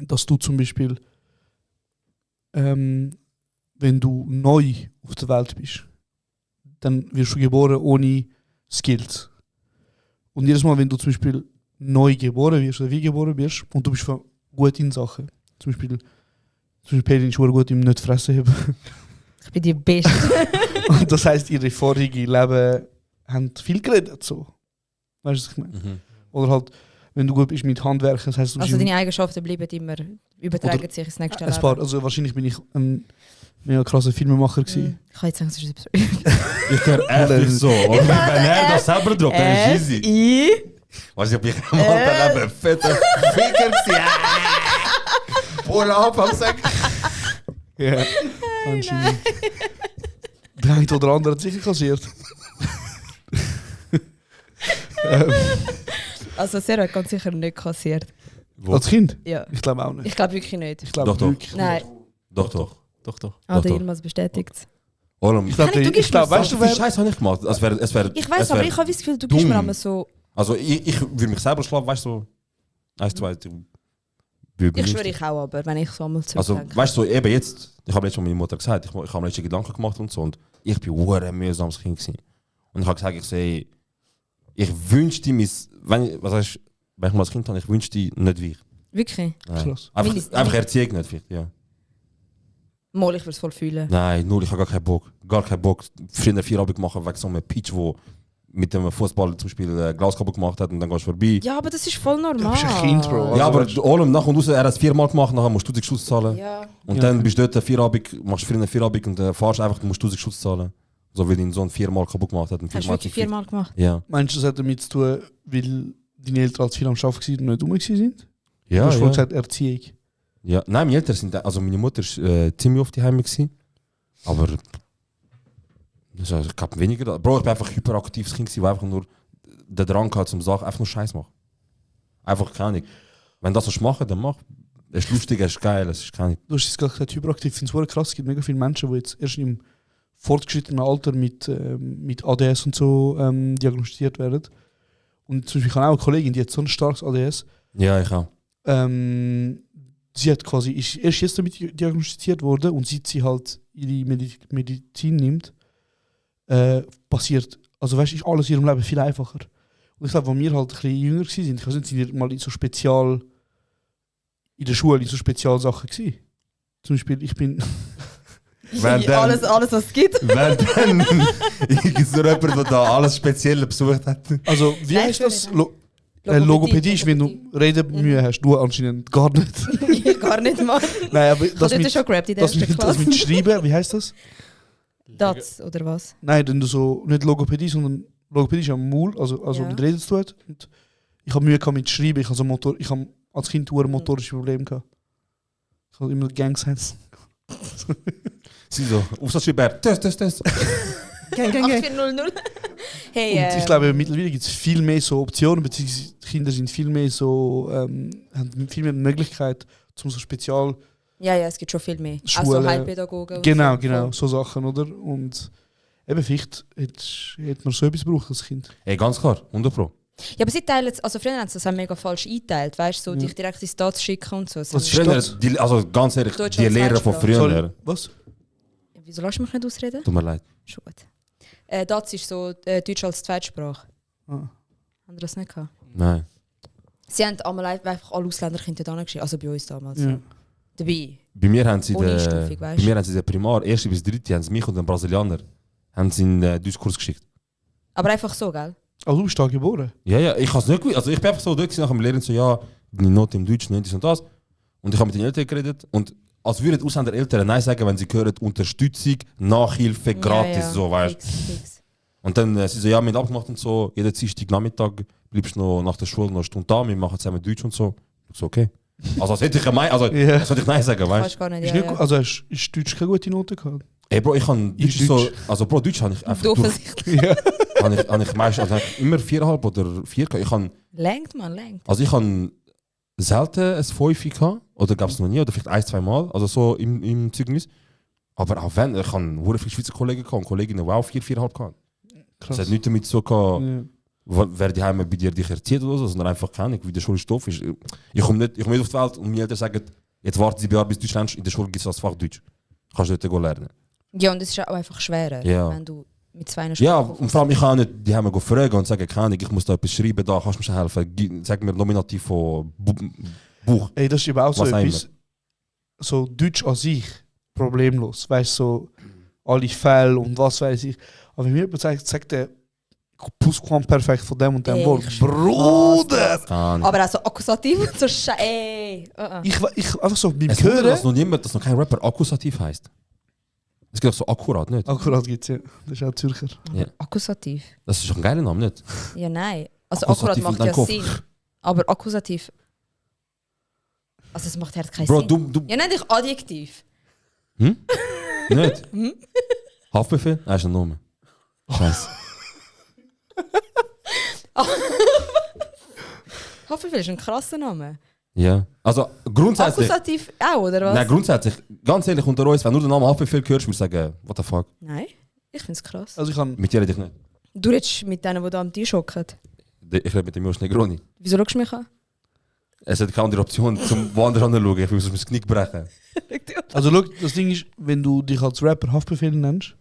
dass du zum Beispiel, wenn du neu auf der Welt bist, dann wirst du geboren ohne Skills. Und jedes Mal, wenn du zum Beispiel neu geboren wirst oder wie geboren wirst und du bist gut in Sachen, zum Beispiel Pelin ist gut im nicht fressen haben. Ich bin die Beste. Und das heisst, ihre vorigen Leben haben viel geredet. So. Weißt du, was ich meine? Mhm. Oder halt, wenn du gut bist mit Handwerken, das heisst, du also deine Eigenschaften bleiben immer, übertragen sich ins nächste Leben. Paar, also wahrscheinlich bin ich ein mega krasser Filmemacher gewesen. Ich kann jetzt sagen, es ist etwas. Ich höre ehrlich so. Und wenn er das selber droppt, dann ist easy. Was ich mich mal bei einem fetten Ficker gesehen. Pull ab am Sack. Ja, anscheinend. Der eine oder andere hat sicher kassiert. Also Sarah hat ganz sicher nicht kassiert. Wo? Als Kind? Ja. Ich glaube auch nicht. Ich glaube wirklich nicht. Ich glaube wirklich Nein. Doch. Ah, der Ilmas bestätigt es. Ich glaube, weißt du, was Scheiß habe ich gemacht? Es wär, ich weiß, aber ich habe das Gefühl, du gibst mir immer so... Also ich würde mich selber schlafen, weißt du, so 1, 2, 3. Ich schwöre ich auch, aber wenn ich so einmal zurückdenke. Also weißt du, so, eben jetzt, ich habe letztes Mal meiner Mutter gesagt, ich habe mir letzte Gedanken gemacht und so und ich bin ein mühsames Kind gewesen. Und ich habe gesagt, ich wünschte mir, wenn ich mal als Kind habe, ich wünschte nicht wie ich. Wirklich? Krass. Einfach Erziehung nicht vielleicht, ja. Mal, ich würde es voll fühlen. Nein, null, ich habe gar keinen Bock. Früher 4 Abend machen wegen so einem Pitch, wo mit dem Fußball zum Beispiel Glaskabel gemacht hat und dann gehst du vorbei. Ja, aber das ist voll normal. Du bist ein Kind, Bro. Also ja, aber allem nach und raus, er hat es 4-mal gemacht, nachher musst du 1000 Schuss zahlen. Ja. Und dann bist du dort 4 Abend, machst früher 4 Abend und fahrst einfach, du musst 1000 Schuss zahlen. So wie dein Sohn 4-mal kaputt gemacht hat. Hast du wirklich 4-mal gemacht? Ja. Meinst du, das hat damit zu tun, weil deine Eltern als viel am Arbeiten waren und nicht rum sind? Ja, du hast vorhin gesagt, Erziehung. Ja, nein, meine Eltern sind, also meine Mutter war ziemlich oft daheim gewesen. Aber also, ich glaube weniger. Bro, ich bin einfach hyperaktives Kind gewesen, weil einfach nur den Drang hatte zum Sachen, einfach nur Scheiß machen. Einfach keine Ahnung. Wenn du das machen, dann mach. Es ist lustig, es ist geil, es ist keine Ahnung. Du hast jetzt gerade gesagt, hyperaktiv. Ich finde es krass, es gibt mega viele Menschen, die jetzt erst im fortgeschrittenen Alter mit ADS und so diagnostiziert werden. Und zum Beispiel ich habe auch eine Kollegin, die hat so ein starkes ADS. Ja, ich auch. Sie hat quasi, ist erst jetzt damit diagnostiziert worden und seit sie halt ihre Medizin nimmt, passiert, also weißt du, ist alles in ihrem Leben viel einfacher. Und ich glaube, als wir halt ein bisschen jünger waren, ich weiß nicht, sind wir mal in der Schule in so Spezialsachen gewesen. Zum Beispiel, ich bin... alles, was es gibt. Wenn dann irgend so jemand, der da alles Spezielle besucht hat. Also, wie heißt das? Logopädie ist, wenn du Redemühe hast. Du anscheinend gar nicht. Gar nicht, Mann. Nein, aber das mit, schon gerappt in der ersten Klasse. Das mit Schreiben, wie heißt das? Das, oder was? Nein, wenn du so, nicht Logopädie, sondern Logopädie ist am Maul, also ja. Mit Reden zu tun. Und ich habe Mühe mit Schreiben, ich habe als Kind ein motorisches Problem gehabt. Ich habe immer Gang-Sense. Sie so, Aufsatzschreiber, das. Gang. 8400. Hey, und ich glaube, mittlerweile gibt es viel mehr so Optionen, beziehungsweise die Kinder sind viel mehr so, haben viel mehr Möglichkeit zum so Spezial. Ja, es gibt schon viel mehr. Schulen. Also Heilpädagogen. Genau, so Sachen, oder? Und eben vielleicht hätte man so etwas gebraucht als Kind. Ey, ganz klar, 100%. Ja, aber sie teilen es, also früher haben sie das mega falsch eingeteilt, weißt du, so dich direkt ins Stats schicken und so. Was früher, also ganz ehrlich, die Lehrer von früher. Sorry, was? Wieso lässt du mich nicht ausreden? Tut mir leid. Schon gut. Das ist so Deutsch als Zweitsprache. Haben Sie das nicht gehabt? Nein. Sie haben einmal einfach alle Ausländerkinder da geschrieben, also bei uns damals. Ja. Dabei. Bei mir haben sie den Primar, 1. bis 3. haben sie mich und den Brasilianer haben sie in den Deutschkurs geschickt. Aber einfach so, gell? Also du bist da geboren? Ja, ich habe es nicht gewusst. Also ich bin einfach so dort nach dem Lehren so, ja, deine Note im Deutsch, nicht das und das. Und ich habe mit den Eltern geredet und als würden Ausländer Eltern Nein sagen, wenn sie hören, Unterstützung, Nachhilfe, gratis, so, weißt du. Und dann sie so, ja, wir haben abgemacht und so, jeden Dienstag Nachmittag bleibst du noch nach der Schule noch eine Stunde da, wir machen zusammen Deutsch und so. Ich so, okay. Also als hätte ich Nein sagen, weißt du. Also hast du Deutsch keine gute Note gehabt? Ey Bro, ich habe Deutsch so, also Bro, Deutsch habe ich einfach habe ich meistens immer 4,5 oder 4. Ich habe Lenkt. Also ich habe selten ein 5 gehabt. Oder gab es noch nie, oder vielleicht 1-2 Mal. Also so im Zeugnis. Aber auch wenn, ich habe sehr viele Schweizer Kollegen gehabt und Kolleginnen, die auch 4,5 gehabt. Es hat nichts damit so gehabt, wer die Heime bei dir dich erzieht oder so, sondern einfach keine Ahnung, wie der Schulstoff ist. Ich komme nicht auf die Welt und meine Eltern sagen, jetzt warten sie ein Jahr bis du lernst, in der Schule gibt es das Fach Deutsch. Kannst du dort lernen. Ja, und es ist auch einfach schwerer, wenn du mit 2 Ja, und vor allem ich kann nicht die Heime fragen und sagen, keine Ahnung, ich muss da etwas schreiben, da kannst du mir helfen. Sag mir Nominativ von Buch. Ey, das ist eben auch so etwas, so Deutsch an sich, problemlos. Weißt du, so alle Fälle und was weiß ich. Aber wenn mir jemand sagt der Plusquamperfekt von dem und dem Wort. Bruder! Aber also Akkusativ und so Ich einfach so beim Hören. Dass noch kein Rapper Akkusativ heisst. Es gibt auch so akkurat, nicht? Akkurat gibt es, ja. Das ist auch Zürcher. Ja. Akkusativ. Das ist doch ein geiler Name, nicht? Ja, nein. Also akkurat macht ja Sinn. Aber Akkusativ. Also es macht halt keinen Sinn. Du ja, nenn dich Adjektiv. Nicht? Haftbefehl? Nein, ist ein Name. Scheiße. Haftbefehl ist ein krasser Name. Ja. Also grundsätzlich. Akkusativ auch, oder was? Nein, grundsätzlich. Ganz ehrlich unter uns, wenn du den Namen Haftbefehl hörst, würdest du sagen, what the fuck? Nein, ich find's krass. Also ich kann mit dir rede ich nicht. Du redest mit denen, die da am Tisch hocken. Ich rede mit dem Josh Negroni. Wieso schaust du mich an? Es hat keine andere Option, zum woanders anzuschauen. Ich will sonst das Knick brechen. Also schau, das Ding ist, wenn du dich als Rapper Haftbefehl nennst,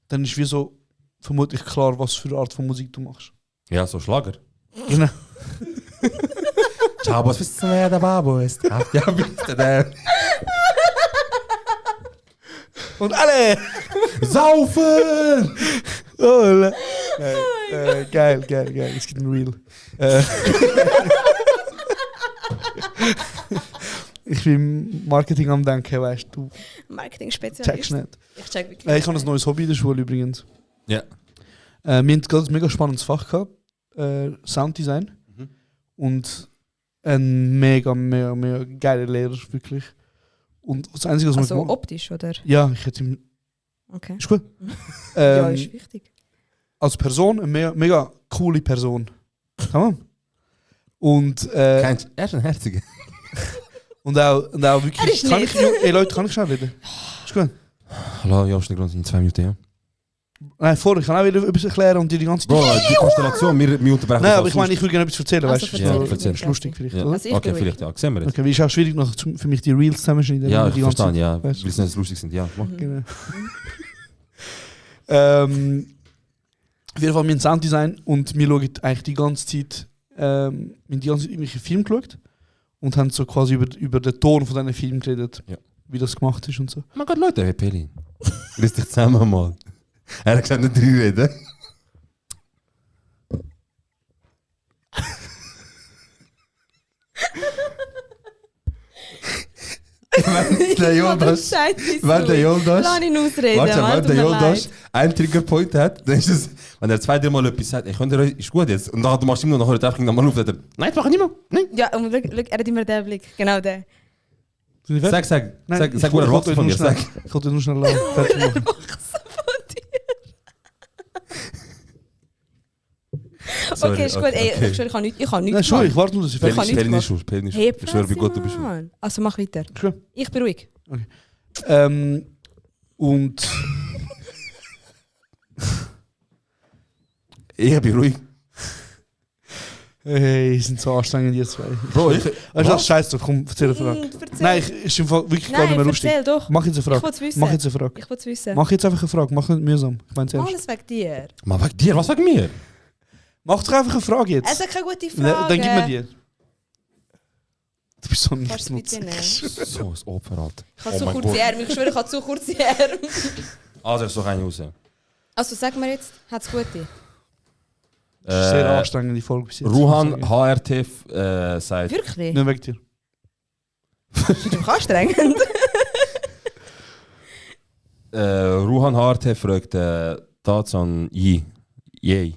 dann ist wie so vermutlich klar, was für eine Art von Musik du machst. Ja, so Schlager. Genau. Ciao, was wisst ihr, wer der Babo ist? Ja, bitte, der. Und alle! Saufen! Oh, geil. Es gibt ein Reel. Ich bin Marketing am Denken, weißt du. Marketing-Spezialist. Checkst nicht. Ich check wirklich. Ich habe ein neues Hobby in der Schule übrigens. Ja. Wir hatten gerade ein mega spannendes Fach gehabt, Sounddesign. Und ein mega geiler Lehrer, wirklich. Und das Einzige, was also optisch, oder? Ja, ich hätte ihm... Okay. Ist gut. Ja, ist wichtig. Als Person, eine mega coole Person. Tamam. Und... Er ist ein Herziger. Und auch wirklich... Leute, kann ich schnell reden? Ist gut. Hallo, Josh Negroni, in 2 Minuten, ja. Nein, ich kann auch wieder etwas erklären und dir die ganze Zeit... Bro, die Konstellation, wir unterbrechen. Nein, aber ich meine, ich würde gerne etwas erzählen, weißt du? Ja, das ist lustig vielleicht, oder? Also okay, vielleicht, ja. Sehen wir jetzt. Okay, wie ist auch schwierig noch für mich die Reels zusammenschneiden. Ja, ich die verstehe, ganze, ja. Weil weißt? sie nicht lustig sind, ja. Genau. Auf jeden Fall, wir haben Sounddesign und wir schauen eigentlich die ganze Zeit, irgendwelche Filme geschaut und haben so quasi über den Ton von diesen Filmen geredet, wie das gemacht ist und so. Mein Gott, Leute, hey Pelin, grüß dich zusammen mal. Er hat gesagt, nicht 3 reden. Wenn der Yoldasch einen Triggerpoint hat, dann ist es, wenn er 2-3 Mal etwas sagt, ich könnte, ist gut jetzt. Und dann machst du immer noch einfach nochmal auf, nein, das mach ich nicht mehr. Nein. Ja, und look, er hat immer den Blick, genau der. Sag, wo er rot von dir, sag. Ich wollte nur schnell fertig machen. Sorry, okay, ist gut. Ey, okay. Ich kann nichts Nein, schon, ich warte nur, dass ich fertig mache. Pelin ist schon. Hey, ich schwöre, wie gut du bist. Also mach weiter. Sure. Ich bin ruhig. Okay. Und... ich bin ruhig. Hey, sind so anstrengend jetzt zwei. Bro, das ist scheiße, komm, erzähl eine Frage. Nein, ist im Fall wirklich gar nicht mehr lustig. Doch. Mach jetzt eine Frage. Ich will es wissen. Mach jetzt einfach eine Frage, mach nicht mühsam. Ich mein's ernst. Alles wegen dir. Man, wegen dir? Was wegen mir? Mach doch einfach eine Frage jetzt. Es ist keine gute Frage. Dann gib mir die. Du bist so ein So ein Opfer, Alter. Ich habe zu kurze Arme. Ich schwöre, ich habe zu kurze Arme. Also, ist doch eine raus. Also, sag mir jetzt, hat's gute? Sehr anstrengende Folge bis jetzt. Ruhan HRT sagt... Wirklich? Nicht wegen dir. Das ist doch anstrengend. Ruhan HRT fragt Tatsan Yay.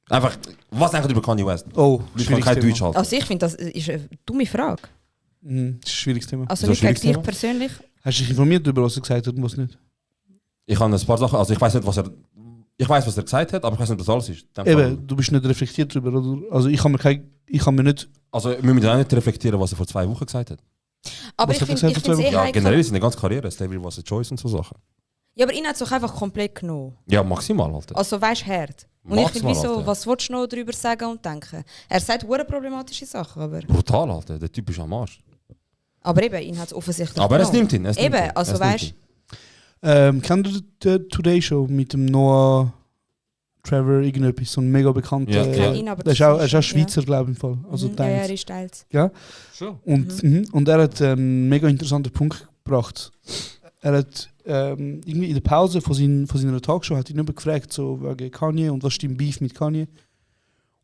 Einfach, was denkt ihr über Kanye West? Oh, ich kann kein Deutsch halten. Also ich finde, das ist eine dumme Frage. Das ist ein schwieriges Thema. Also nicht gegen dich persönlich? Hast du dich informiert darüber, was er gesagt hat und was nicht? Ich habe ein paar Sachen, also ich weiß nicht, was er... Ich weiß, was er gesagt hat, aber ich weiß nicht, was alles ist. Eben, du bist nicht reflektiert darüber, oder? Also ich habe mir keine ich kann mir nicht... Also wir müssen auch nicht reflektieren, was er vor 2 Wochen gesagt hat. Aber ich finde es ja, generell ist in der ganzen Karriere, Slavery was a choice und so Sachen. Ja, aber ihn hat es doch einfach komplett genommen. Ja, maximal halt. Also weißt du, hart. Und ich finde, wieso, was willst du noch darüber sagen und denken? Er sagt sehr problematische Sachen, aber... Brutal, Alter. Der Typ ist am Arsch. Aber eben, ihn hat es offensichtlich aber es nimmt ihn. Eben, also weißt du... Kennt ihr die Today Show mit dem Noah Trevor irgendetwas, so ein mega bekannter... Ja. Ich kenne ihn, aber er ist auch Schweizer, glaube ich, im Fall. Also ja, er ist teils. Ja. So. Und er hat einen mega interessanten Punkt gebracht. Er hat irgendwie in der Pause von seiner Talkshow hat ihn gefragt, so wegen Kanye und was ist dein Beef mit Kanye?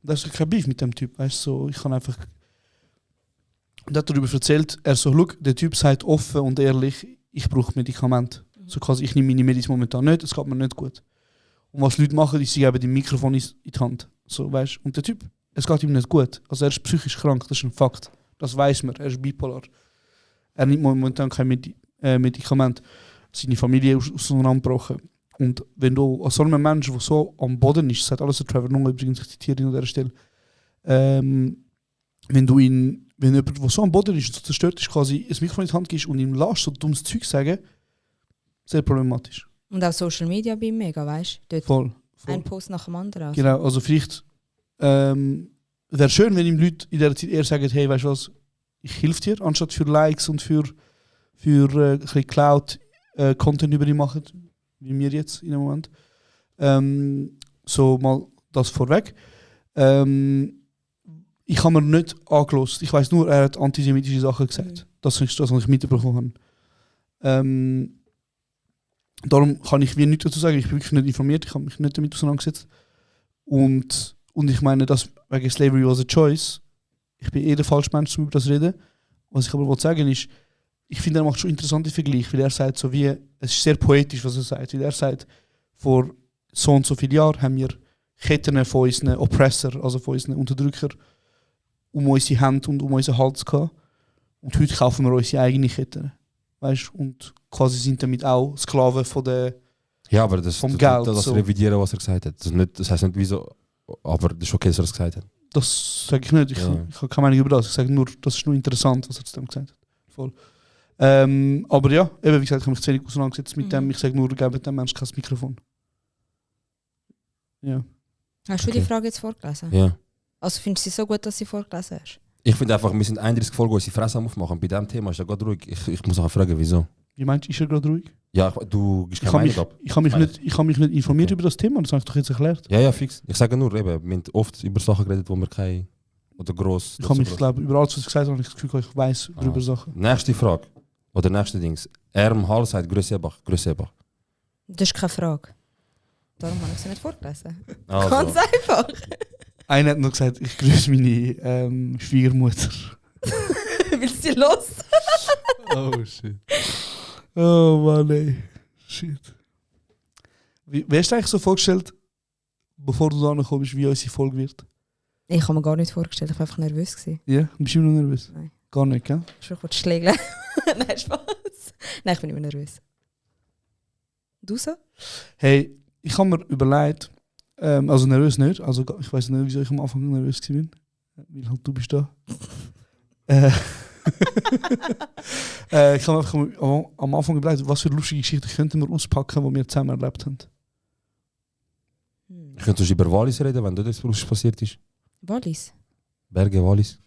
Und er hat kein Beef mit dem Typ, weißt so, ich kann einfach... Und er hat darüber erzählt, er so, schau, der Typ sagt offen und ehrlich, ich brauche Medikamente. So quasi, ich nehme meine Medizin momentan nicht, es geht mir nicht gut. Und was Leute machen, ist, sie geben dem Mikrofon in die Hand. So, weißt? Und der Typ, es geht ihm nicht gut. Also er ist psychisch krank, das ist ein Fakt. Das weiß man, er ist bipolar. Er nimmt momentan kein Medikament. Seine Familie ist auseinandergebrochen. Und wenn du als so ein Mensch, der so am Boden ist, sagt alles der Trevor Noah, übrigens, ich zitiere ihn an dieser Stelle, wenn jemand, der so am Boden ist und so zerstört ist, quasi ein Mikrofon in die Hand gibst und ihm lässt so dummes Zeug sagen, sehr problematisch. Und auch Social Media bei ihm mega, weißt du? Voll. Ein Post nach dem anderen. Also. Genau, also vielleicht wäre schön, wenn ihm Leute in dieser Zeit eher sagen, hey, weißt du was, ich helfe dir, anstatt für Likes und für ein bisschen Cloud-Content über ihn machen, wie wir jetzt in dem Moment. So mal das vorweg. Ich habe mir nicht angelost. Ich weiss nur, er hat antisemitische Sachen gesagt. Das ist das, was ich mitbekommen habe. Darum kann ich wie nichts dazu sagen. Ich bin wirklich nicht informiert. Ich habe mich nicht damit auseinandergesetzt. Und ich meine, dass wegen Slavery was a choice. Ich bin der falsche Mensch, um über das zu reden. Was ich aber sagen ist, ich finde, er macht schon interessante Vergleiche, weil er sagt so wie, es ist sehr poetisch, was er sagt. Weil er sagt, vor so und so vielen Jahren haben wir Ketten von unseren Oppressor, also von unseren Unterdrücker, um unsere Hände und um unseren Hals gehabt. Und heute kaufen wir unsere eigenen Ketten. Weißt? Und quasi sind damit auch Sklaven von der, ja, aber das, vom Geld. Das so. Revidieren, was er gesagt hat. Das heisst nicht wieso, aber das ist okay, dass er es gesagt hat. Das sage ich nicht. Ich habe keine Meinung über das. Ich sage nur, das ist nur interessant, was er zu dem gesagt hat. Voll. Aber ja, eben, wie gesagt, ich habe mich zu wenig auseinandergesetzt mit dem. Ich sage nur, gebe dem Menschen kein Mikrofon. Ja. Hast du die Frage jetzt vorgelesen? Ja. Also findest du sie so gut, dass sie vorgelesen hast? Ich finde einfach, wir sind 31 Folgen, wo sie Fresse aufmachen. Bei diesem Thema ist er gerade ruhig. Ich muss auch fragen, wieso. Wie meinst du, ist er gerade ruhig? Ja, du gibst keine Meinung ab. Ich habe mich nicht informiert über das Thema, das habe ich doch jetzt erklärt. Ja, fix. Ich sage nur, eben, wir haben oft über Sachen geredet, wo wir keine... Oder gross... Ich habe mich, glaube über alles, was ich gesagt habe, ich das Gefühl, ich weiß darüber Sachen. Nächste Frage. Oder nächste Dings. Erm Hall sagt Grössebach. Das ist keine Frage. Darum habe ich sie nicht vorgelesen. Also. Ganz einfach. Einer hat noch gesagt, ich grüße meine Schwiegermutter. Willst du sie los? Oh shit. Oh Mann, ey. Shit. Wie hast du eigentlich so vorgestellt, bevor du da noch kommst, wie unsere Folge wird? Ich habe mir gar nicht vorgestellt, ich war einfach nervös. Ja, bist du immer noch nervös? Nein. Gar nicht, gell? Schon kurz schlägeln. Nein, Spaß. Nein, ich bin immer nervös. Du so? Hey, ich habe mir überlegt, also nervös nicht, also ich weiß nicht, wieso ich am Anfang nervös war. Weil halt du bist da. Ich habe einfach am Anfang überlegt, was für lustige Geschichten könnten wir auspacken, die wir zusammen erlebt haben. Ich könnte über Wallis reden, wenn dort etwas Lustiges passiert ist. Wallis? Berge Wallis.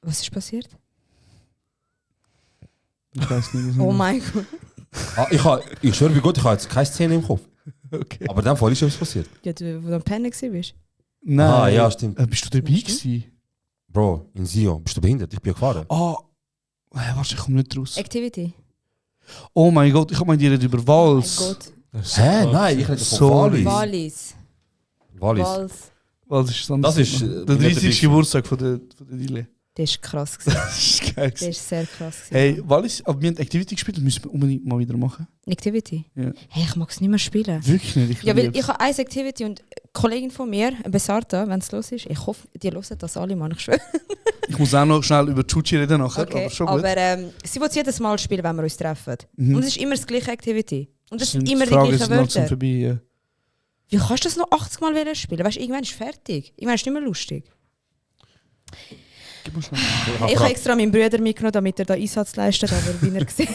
Was ist passiert? Ich weiß nicht. Oh mein Gott. Ich schwöre bei Gott, ich habe jetzt keine Szene im Kopf. Okay. Aber in dem Fall ist etwas passiert. Ja, wo du am Pennen warst? Nein. Ja, stimmt. Bist du dabei gewesen? Bro, in Sion. Bist du behindert? Ich bin gefahren. Warte, ich komme nicht raus. Activity? Oh mein Gott, ich habe mal dir über Wals. Oh mein Gott. Nein, ich rede von Wallis. Wals ist das Das ist der 30. Geburtstag von der Dile. Das ist krass. Das ist geil. Das ist sehr krass. Hey, Wallis, aber wir haben Activity gespielt, das müssen wir unbedingt mal wieder machen. Activity? Ja. Hey, ich mag es nicht mehr spielen. Wirklich nicht? Ja, weil ich habe eine Activity und eine Kollegin von mir, Besarta, wenn es los ist, ich hoffe, die hören das alle, Mann, ich schwöre. Ich muss auch noch schnell über Chuchi reden nachher, okay, aber schon gut. Aber sie will jedes Mal spielen, wenn wir uns treffen. Und es ist immer das gleiche Activity. Und es sind immer die Fragen gleichen Wörter. Vorbei, ja. Wie kannst du das noch 80 Mal spielen? Weißt du, irgendwann ist es fertig. Irgendwann ist es nicht mehr lustig. Gib mir schnell. Ich habe extra meinen Bruder mitgenommen, damit er da Einsatz leistet, aber wie er gesehen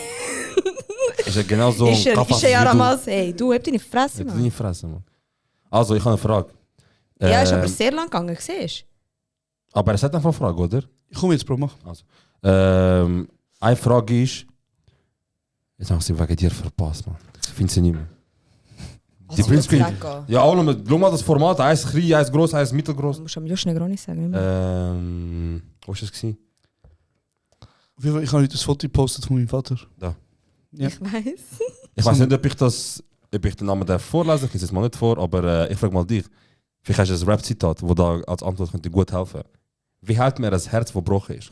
Ist ja genau so. ist er ja damals, hey, du hab deine Fresse, Mann. Mann. Deine Fresse, Mann. Also, ich habe eine Frage. Ja, ist aber sehr lang gegangen, siehst du? Aber es hat einfach eine Frage, oder? Ich komme jetzt, Bro, mach. Also, eine Frage ist... Jetzt habe ich sie wegen dir verpasst, Mann. Ich finde sie nicht mehr. Die Printscreen. Ja, auch noch. Schau mal das Format. Eins klein, eins groß, eins mittelgroß. Du musst am Josh Negroni sagen. Wo war das? Ich habe heute ein Foto gepostet von meinem Vater. Da. Ja. Ich weiß. Ich weiß nicht, ob ich den Namen vorlesen darf. Ich lese es mal nicht vor, aber ich frage mal dich. Vielleicht hast du ein Rap-Zitat, das da als Antwort könnte gut helfen. Wie hält mir das Herz, das gebrochen ist?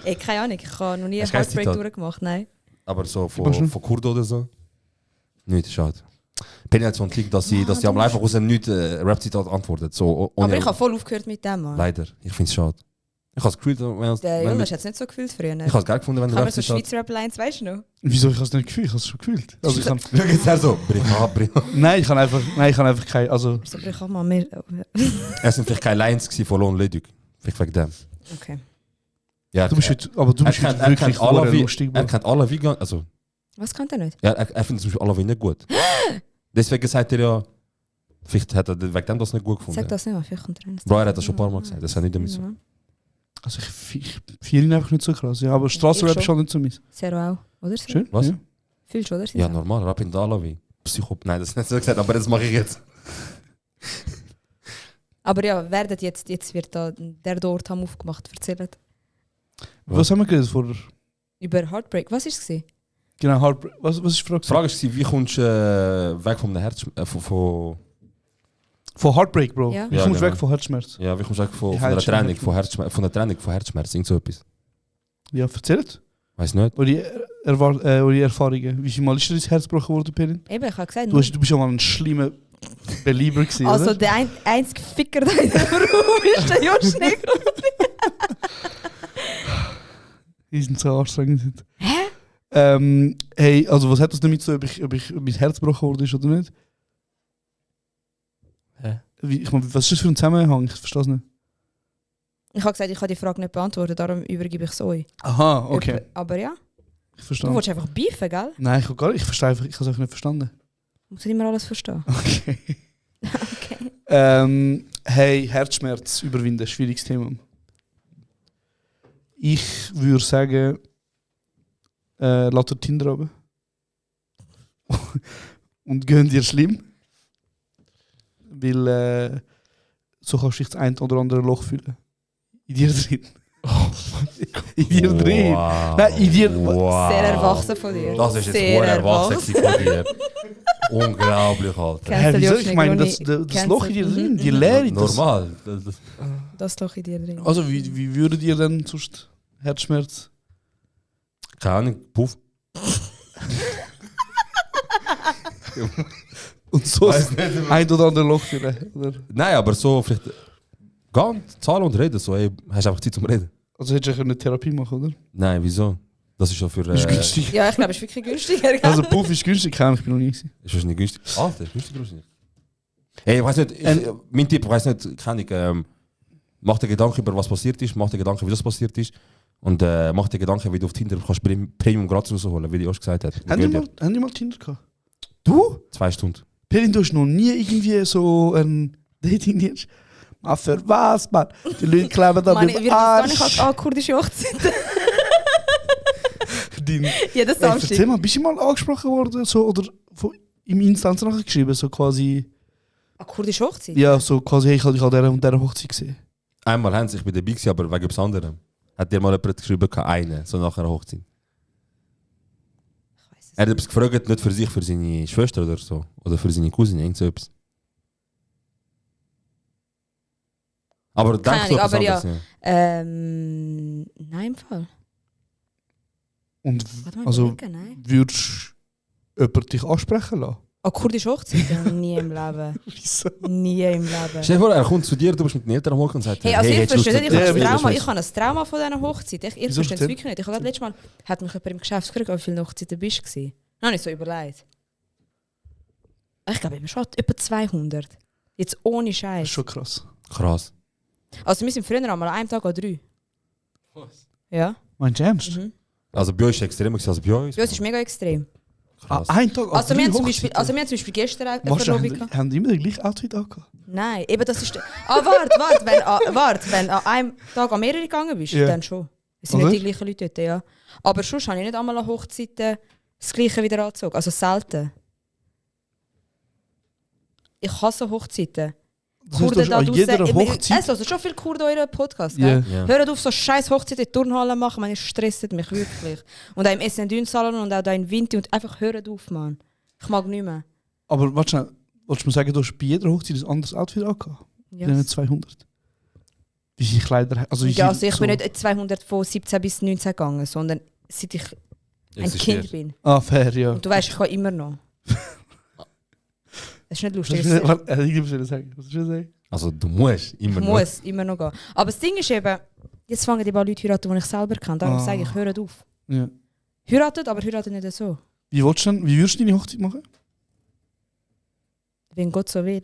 Ey, keine Ahnung, ich habe noch nie einen Heartbreak durchgemacht, nein. Aber so von Kurdo oder so? Nicht, schade. Penny hat so einen Klick, dass sie aber einfach aus dem Nichts Rap-Zitat antwortet. So, aber ich habe voll aufgehört mit dem, Mann. Leider, ich finde es schade. Ich habe es gefühlt, der Jonas hat es nicht so gefühlt früher. Ich habe es geil gefunden, wenn du Rap-Zitat... Aber so Schweizer Rap-Lines, weißt du noch? Wieso? Ich habe es nicht gefühlt, ich habe es schon gefühlt. Also ich Schau jetzt her so, Nein, ich habe einfach keine... Also... Ich habe mal mehr... Es sind vielleicht keine Lines von Lon Ledig. Vielleicht wegen dem. Okay. Ja, du bist heute wirklich lustig. Er kennt alle wie... Also, was kann er nicht? Ja, er findet zum Beispiel alle wie nicht gut. Deswegen sagt er ja... Vielleicht hat er wegen dem das nicht gut gefunden. Sag das nicht mal, vielleicht kommt er rein. Bro, er hat das schon ein paar Mal gesagt, das hat nicht damit so. Also ich fühle ihn einfach nicht so krass, ja, aber Straßenrap ist schon nicht so mies. Zero auch, oder? Schön, was? Ja. Fühlst du, oder? Ja, normal, Rap in der Alawi. Nein, das ist nicht so gesagt, aber das mache ich jetzt. Aber ja, jetzt wird da der dort haben aufgemacht, erzählt. Was haben wir geredet vorher? Über Heartbreak, was war es? Genau, Heartbreak. Was ist die Frage? Die Frage war, wie kommst du weg vom Herz... Von Heartbreak, Bro. Ja. Wie kommst du weg von Herzschmerz? Ja, wie kommst du weg von der Trennung, von Herzschmerz, irgend so etwas? Ja, erzählt. Weiß nicht. Oder die Erfahrungen. Wie viel Mal ist dir dein Herz gebrochen worden, Perin? Eben, ich habe gesagt... Du bist schon mal ein schlimmer Belieber gewesen, also oder? Der einzige Ficker da in der Raum ist der Josh Negroni. Die sind so anstrengend. Hä? Hey, also was hat das damit so, ob mein Herz gebrochen worden ist oder nicht? Hä? Was ist das für ein Zusammenhang? Ich verstehe es nicht. Ich habe gesagt, ich kann die Frage nicht beantworten, darum übergebe ich es euch. Aha, okay. Aber ja. Ich verstehe. Du wolltest einfach beefen, gell? Nein, ich habe es einfach nicht verstanden. Du musst nicht mehr alles verstehen. Okay. Okay. Hey, Herzschmerz überwinden, schwieriges Thema. Ich würde sagen, lass dir Tinder runter. Und gönn dir schlimm. Weil so kannst du dich das ein oder andere Loch füllen. In dir drin. In dir drin. Wow. Nein, in dir. Wow. Sehr erwachsen von dir. Das ist jetzt sehr sehr erwachsen von dir. Unglaublich, Alter. Wieso? Ich meine, das Loch in dir drin, die Leere. Normal. Das Loch in dir drin. Also, wie würdet ihr denn sonst Herzschmerz? Keine Ahnung, Puff. Und so ein oder andere Loch füllen, oder? Nein, aber so vielleicht... Gehen, zahlen und reden. So, ey, hast du einfach Zeit zum Reden. Also hättest du eine Therapie machen, oder? Nein, wieso? Das ist ja für... Ist günstig. Ja, ich glaube, es ist wirklich günstiger. Also Puff ist günstig, ich bin noch nie gewesen. Ist das nicht günstig? Alter, ist günstig oder nicht? Ey, ich weiß nicht, mein Tipp, ich weiß nicht, kann ich... mach dir Gedanken über was passiert ist, mach dir Gedanken, wie das passiert ist. Und mach dir Gedanken, wie du auf Tinder kannst Premium gratis rausholen, wie die Ost gesagt hat. Haben die mal Tinder gehabt? Du? 2 Stunden. Perin, du hast noch nie irgendwie so ein Dating-Dienst? Ah, für was, Mann? Die Leute kleben da mit dem Arsch. Ich habe gar kurdische Hochzeit. Jeden Samstag. Erzähl mal, bist du mal angesprochen worden so, oder im Instanz nachher geschrieben, so quasi... Eine kurdische Hochzeit? Ja, so quasi, hey, ich habe dich an dieser und dieser Hochzeit gesehen. Einmal haben sie, ich bin dabei gewesen, aber wegen etwas anderem. Hat dir mal jemand geschrieben, eine, so nach einer Hochzeit? Er hat etwas gefragt, nicht für sich, für seine Schwester oder so. Oder für seine Cousine, irgend so etwas. Aber denkst du etwas anderes? Ja. Nein, im Fall. Und also, würdest du jemanden dich ansprechen lassen? Eine kurdische Hochzeit? Nie im Leben. Wieso? Nie im Leben. Stell dir vor, er kommt zu dir, du bist mit den Eltern am Hochzeit und sagt, hey, also ich verstehe nicht, ich habe ein Trauma von dieser Hochzeit. Ich verstehe es wirklich nicht. Ich habe letztes Mal, hat mich jemand im Geschäft gefragt, wie viele Hochzeiten bist du gewesen? Dann habe ich so überlegt. Ich glaube, ich bin schon etwa 200. Jetzt ohne Scheiß. Das ist schon krass. Krass. Also wir sind früher einmal an einem Tag an 3. Was? Ja. Meinst du ernst? Also bei euch ist es extremer als bei uns? Bei uns ist mega extrem. Krass. Ein Tag Also wir haben zum Beispiel gestern eine Verlobung gehabt. Haben die immer den gleichen Outfit angehabt? Nein, eben das ist... warte, wenn an einem Tag an mehrere gegangen bist, dann schon. Es sind nicht die gleichen Leute dort, ja. Aber sonst habe ich nicht einmal an Hochzeiten das Gleiche wieder angezogen. Also selten. Ich hasse Hochzeiten. Kurden da draussen. Es hören schon viele Kurden euren Podcast, gell? Yeah. Hört auf, so scheiß Hochzeiten in die Turnhalle machen, man stresst mich wirklich. Und auch im SN-Salon und auch da in Winter und einfach hört auf, Mann. Ich mag nicht mehr. Aber warte schnell, wolltest du mir sagen, du hast bei jeder Hochzeit ein anderes Outfit angehabt? Ja. Yes. 200. Wie viele Kleider? Also ja, also ich bin nicht 200 von 17 bis 19 gegangen, sondern seit ich ein Kind bin. Ah, fair, ja. Und du weißt, ich kann immer noch. Das ist nicht lustig. Was soll ich sagen? Also du musst immer noch. Ich muss immer noch gehen. Aber das Ding ist eben, jetzt fangen die paar Leute heiraten, die ich selber kenne. Darum sage ich, hört auf. Ja. Heiratet, aber heiratet nicht so. Wie würdest du deine Hochzeit machen? Wenn Gott so will.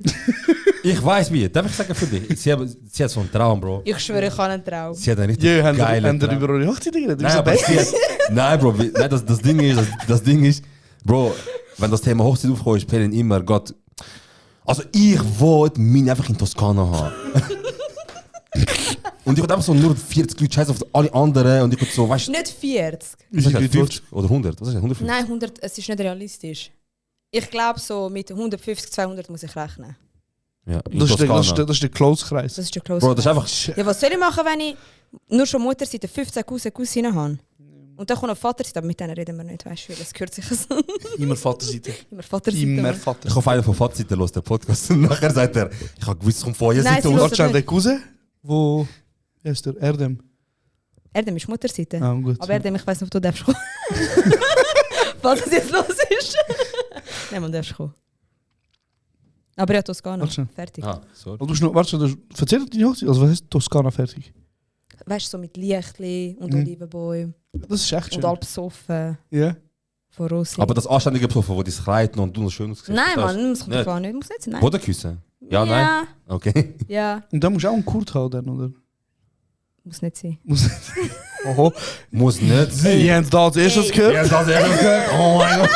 Ich weiß wie. Darf ich sagen für dich? Sie hat so einen Traum, Bro. Ich schwöre, ich habe einen Traum. Sie hat einen richtig geilen Traum. Haben über eure Hochzeit geredet? Nein, aber nein, Bro. Nein, das Ding ist, Bro, wenn das Thema Hochzeit aufkommt, ist Pelin immer Gott. Also ich wollte mich einfach in Toskana haben. Und ich wollte einfach so nur 40 Leute scheiße auf alle anderen und ich wollte so, weißt du... Nicht 40. Wie viel 50 oder 100? Was ist das? 150? Nein, 100, es ist nicht realistisch. Ich glaube so mit 150, 200 muss ich rechnen. Ja, das ist der Close-Kreis. Das ist der Close-Kreis. Bro, das ist einfach... Ja, was soll ich machen, wenn ich nur schon Mutterseite 15 Cousinen habe? Und dann kommt noch Vaterseite, aber mit denen reden wir nicht, weißt du, das gehört sich so. Immer Vaterseite. Immer Vaterseite. Immer Vaterseite. Ich hoffe, einer von Vaterseite los den Podcast und nachher sagt er, ich habe gewusst, es kommt von eurer Seite. Warte schon, der Cousin, wo ist der? Erdem. Erdem ist Mutterseite. Ah, gut. Aber Erdem, ich weiss nicht, ob du darfst kommen. Was das jetzt los ist. Nein, man darfst kommen. Aber ja, Toskana, fertig. Ah, sorry. Warte, erzähl deine Hochzeit, also was heißt Toskana fertig? Weißt du, so mit Lichtli und Olivenbäumen. Das ist echt schön. Und halb besoffen. Ja. Von Rossi. Aber das anständige Besoffen, wo das Kleid noch und du noch schön aussiehst. Nein, Mann, das kommt davon nicht. Muss nicht sein. Bodenküssen? Ja, nein? Okay. Ja. Und dann musst du auch einen Kurt haben, dann, oder? Muss nicht sein. Muss nicht sein. Oho. Muss nicht sein. Ihr habt das als erstes gehört. Oh mein Gott.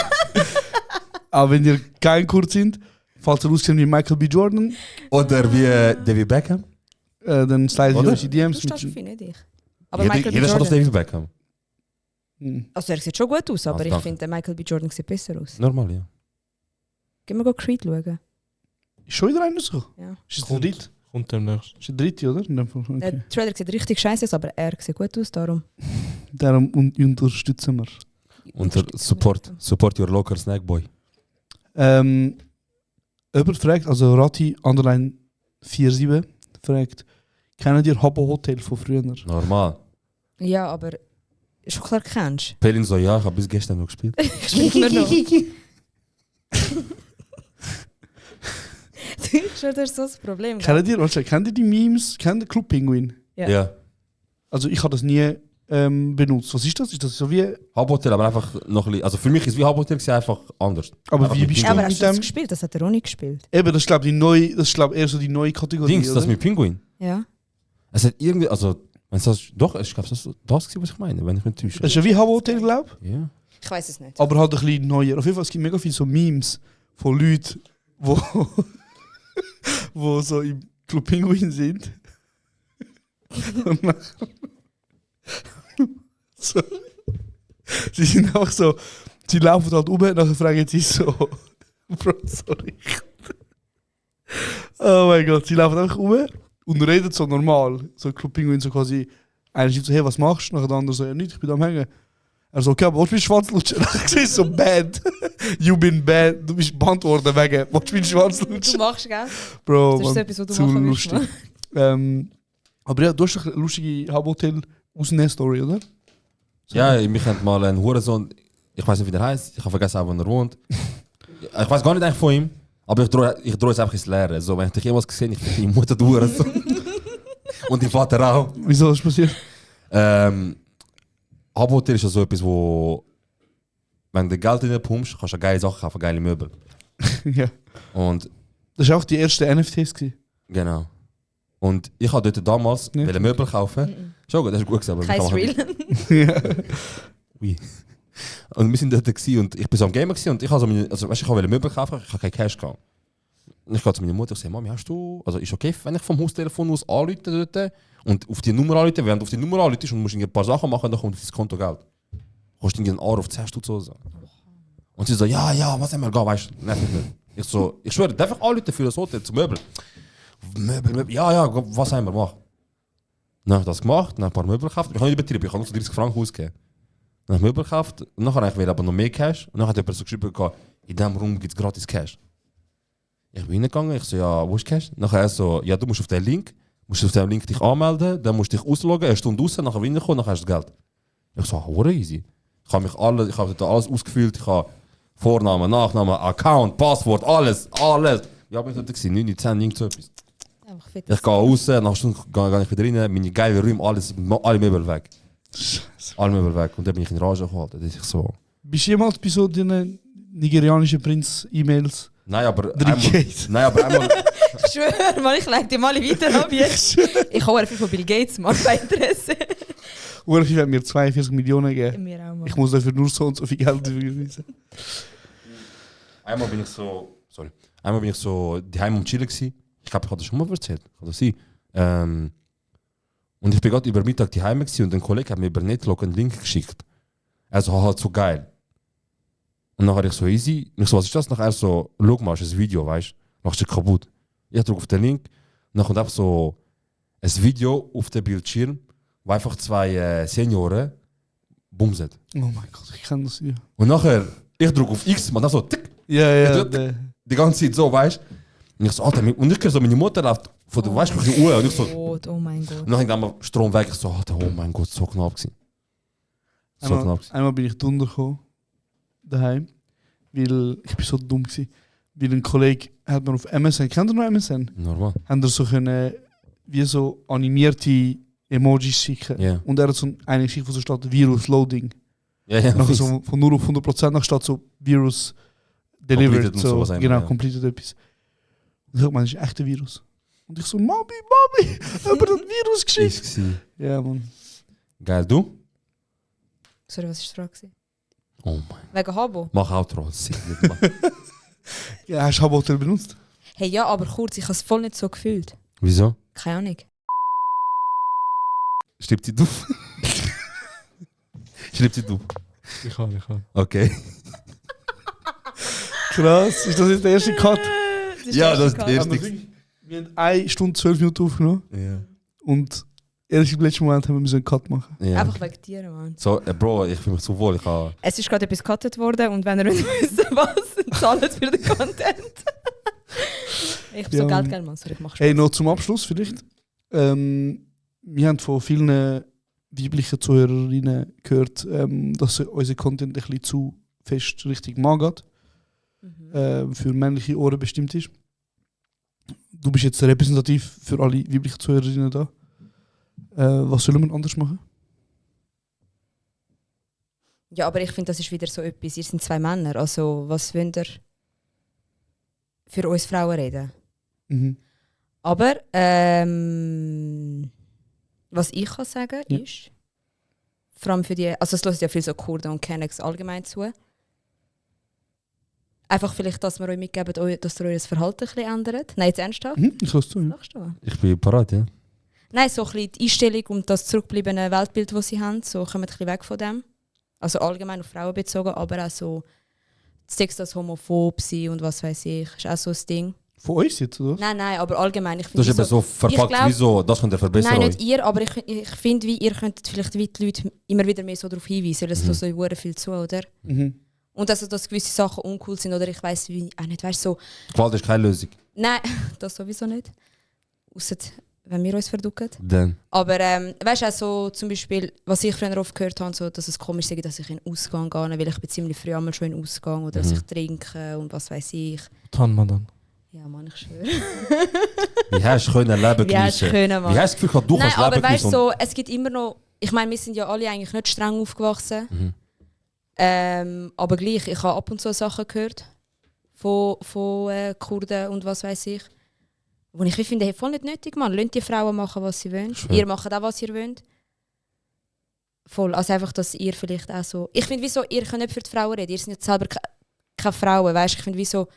Aber wenn ihr kein Kurt sind, falls ihr aussehen wie Michael B. Jordan. Oder wie David Beckham. Dann slide ich euch die DMs. Du stehst auf ihn, nicht ich. Aber Michael B. Jeder Jordan. schaut auf David Beckham. Also er sieht schon gut aus, aber Also, ich finde, Michael B. Jordan sieht besser aus. Normal, ja. Gehen wir Creed schauen. Ist schon wieder einer so? Ja. Ist das der dritte? Kommt demnächst. Ist der dritte, oder? Okay. Der Trailer sieht richtig scheiße aus, aber er sieht gut aus, darum. Darum unterstützen wir. Und support your local snack boy. Jemand fragt, also Rati Underline 47 fragt, kennen ihr Habbo Hotel von früher? Normal. Ja, aber schon klar kennst. Pelin so, ja, ich habe bis gestern noch gespielt. Ich spiele immer noch. Das ist so das Problem. Kennt ihr die Memes? Kennt ihr Club Penguin? Ja. Also ich habe das nie benutzt. Was ist das? Ist das so wie... Hubhotel, aber einfach noch ein bisschen... Also für mich ist wie Hubhotel einfach anders. Aber einfach wie bist du aber mit hast du das dem... gespielt? Das hat er auch nicht gespielt. Eben, das ist glaube ich eher so die neue Kategorie. Dings, das mit Pinguin. Ja. Es hat irgendwie... Also... Doch, ich glaube, das war das, was ich meine, wenn ich mich täusche. Das ist ja wie Hubhotel, glaube ich. Ja. Ich weiß es nicht. Aber halt ein bisschen neuer. Auf jeden Fall, es gibt mega viele so Memes von Leuten, wo so im Club Penguin sind. Und nachher so, sie sind auch so, sie laufen halt um, nachher fragen sie so, Bro, sorry. Oh mein Gott, sie laufen einfach um und reden so normal. So Club Penguin so quasi, einer schreibt so, hey, was machst du? Nachher der andere so, ja nicht, ich bin am Hängen. Er so, okay, aber willst du mich Schwanz lutschen? Nachher sehe ich so, bad. You been bad. Du bist bannt worden wegen, willst du mich Schwanz lutschen? Du machst, gell? Bro, das ist etwas, was du zu machen lustig. Aber ja, du hast eine lustige Hubhotel Ausnäh-Story, oder? So. Ja, mich hat mal ein Hurensohn, ich weiß nicht, wie der heißt, ich habe vergessen, wo er wohnt. Ich weiß gar nicht eigentlich von ihm, aber ich drohe jetzt einfach ins Leere. So, wenn ich dich jemals gesehen habe, ich finde die Mutter du Hurensohn. Und die Vater auch. Wieso ist das passiert? Hubhotel ist ja so etwas, wo, wenn du Geld reinpumpst, kannst du geile Sachen kaufen, geile Möbel. Ja. Und das war auch die erste NFTs gewesen. Genau. Und ich habe dort damals Möbel kaufen. Schon gut, das ist gut gesagt. Kein Real. Oui. Und wir sind dort und ich bin so am Gamer und ich habe so ich wollte Möbel kaufen, ich habe kein Cash gehabt. Und ich gehe zu meiner Mutter und sage, Mami, hast du, also ist okay, wenn ich vom Haustelefon aus anrufe dort und auf die Nummer anrufe, während du auf die Nummer anrufst und musst ein paar Sachen machen, dann kommt auf dein Konto Geld. Kostet einen Euro auf 10 Stutz oder so. Und sie so, ja, was haben wir gehen, weißt du? Nein, nicht. Ich schwöre, einfach anrufen für das Hotel, zum Möbel. Möbel, ja, was haben wir gemacht? Dann habe ich das gemacht, dann ein paar Möbel gekauft. Ich habe nicht übertrieben, ich habe nur so 30 Franken ausgegeben. Dann habe ich Möbel gekauft und dann habe ich aber noch mehr Cash. Und dann hat jemand so geschrieben, in diesem Raum gibt es gratis Cash. Ich bin reingegangen, ich so, ja, wo ist Cash? Dann er so, ja, du musst auf den Link dich anmelden, dann musst du dich ausloggen, eine Stunde raus, nachher reinkommen, dann hast du das Geld. Ich so, oh, easy. Ich habe da alles ausgefüllt, ich habe Vorname, Nachname, Account, Passwort, alles. Ja, aber ich dort gesehen, 9, 10, irgend so etwas. Ich gehe raus, nach einer Stunde gehe ich wieder rein, meine geile Räume, alle Möbel weg. Alle Möbel weg. Und dann bin ich in Rage geholt. Bist du jemals bei so den nigerianischen Prinz-E-Mails? Nein, aber einmal. Ich schwöre mal, ich lege die mal weiter ab jetzt. Ich habe viel von Bill Gates, mal bei Interesse. Urfi hat mir 42 Millionen gegeben. Mir auch mal. Ich muss dafür nur so und so viel Geld überweisen. Einmal bin ich so daheim am Chillen gewesen. Ich glaube, ich habe das schon mal erzählt. Kann das sein? Und ich bin gerade über Mittag daheim gewesen und ein Kollege hat mir über Netlog einen Link geschickt. Also halt so geil. Und dann habe ich so easy. Und ich so, was ist das? Nachher so, schau mal, ist ein Video, weißt du? Machst du kaputt. Ich drücke auf den Link. Und dann kommt einfach so ein Video auf dem Bildschirm, wo einfach 2 Senioren bumsen. Oh mein Gott, ich kann das ja. Und nachher, ich drücke auf X, man dann so tick. Ja. Die ganze Zeit so, weißt du? Und ich so, Alter, und ich höre so, meine Mutter läuft von der Uhr und ich so. Oh mein Gott. Und dann ging einmal Strom weg. Ich so, Alter, oh mein Gott, so knapp gewesen. Einmal bin ich drunter gekommen, daheim, weil ich bin so dumm gewesen. Weil ein Kollege hat mir auf MSN, kennt ihr noch MSN? Normal. Haben wir so können, wie so animierte Emojis schicken. Yeah. Und er hat so eine geschickt, wo so steht Virus Loading. Ja. Nachher so von 0 auf 100% nach steht so Virus delivered. Completed So, und genau, ja. completed etwas. Und ich sag, man, das ist ein echter Virus. Und ich so, Mami, aber das Virus geschickt. Ja, Mann. Geil, du? Sorry, was war die Frage? Oh mein. Wegen Habo? Mach Outro. Ja, hast du Habo-Hotel benutzt? Hey, ja, aber kurz, ich habe es voll nicht so gefühlt. Wieso? Keine Ahnung. Schreibt sie du? Schreibt sie du? Ich kann. Okay. Krass, ist das jetzt der erste Cut? Ja, das ist der erste. Wir haben 1 Stunde 12 Minuten aufgenommen. Ja. Und erst im letzten Moment haben wir einen Cut machen. Ja. Einfach wegen dir, Mann. So, Bro, ich fühle mich so wohl. Es ist gerade etwas gecuttet worden und wenn ihr wissen was, zahlt für den Content. Ich habe so Geld, Mann. Sorry, ich mach Spaß. Hey, noch zum Abschluss vielleicht. Wir haben von vielen weiblichen Zuhörerinnen gehört, dass unser Content ein bisschen zu fest Richtung Mann geht. Für männliche Ohren bestimmt ist. Du bist jetzt repräsentativ für alle weiblichen Zuhörerinnen da. Was sollen wir anders machen? Ja, aber ich finde, das ist wieder so etwas. Ihr sind 2 Männer. Also, was wollt ihr für uns Frauen reden? Mhm. Aber was ich kann sagen ist, vor allem für die, also es hören ja viele so Kurden und Kennex allgemein zu. Einfach vielleicht, dass wir euch mitgeben, dass ihr euer Verhalten ein bisschen ändert. Nein, jetzt ernsthaft? Ich lasse zu. Ich bin parat, ja. Nein, so ein bisschen die Einstellung und das zurückgebliebene Weltbild, das sie haben, so kommen ein bisschen weg von dem. Also allgemein auf Frauen bezogen, aber auch so Sex als homophob sein und was weiß ich, ist auch so ein Ding. Von uns jetzt, oder? Nein, aber allgemein. Ich das ist eben so verpackt, wieso, das könnt ihr verbessern. Nein, nicht ihr, aber ich finde, wie ihr könntet vielleicht wie die Leute immer wieder mehr so darauf hinweisen, weil es so viel zu, oder? Mhm. Und also, dass gewisse Sachen uncool sind, oder ich weiss wie, auch nicht, weißt so. Gewalt ist keine Lösung. Nein, das sowieso nicht. Ausser wenn wir uns verducken. Dann. Aber weißt du, auch so zum Beispiel, was ich früher oft gehört habe, so, dass es komisch ist, dass ich in den Ausgang gehe, weil ich bin ziemlich früh einmal schon in den Ausgang oder dass ich trinke und was weiß ich. Tan man dann. Ja, Mann, ich schwöre. Wie hast du Leben geniessen? Wie hast du können, Mann? Wie hast du das Gefühl, du kannst Leben geniessen? Aber weißt du, so, es gibt immer noch, ich meine, wir sind ja alle eigentlich nicht streng aufgewachsen. Aber gleich, ich habe ab und zu Sachen gehört von Kurden und was weiß ich. Wo ich finde, hey, voll nicht nötig, Mann. Lasst die Frauen machen, was sie wollen. Schön. Ihr macht auch, was ihr wollt. Voll. Also einfach, dass ihr vielleicht auch so... Ich finde, wieso, ihr könnt nicht für die Frauen reden. Ihr seid nicht selber keine Frauen, weißt? Ich finde, wieso...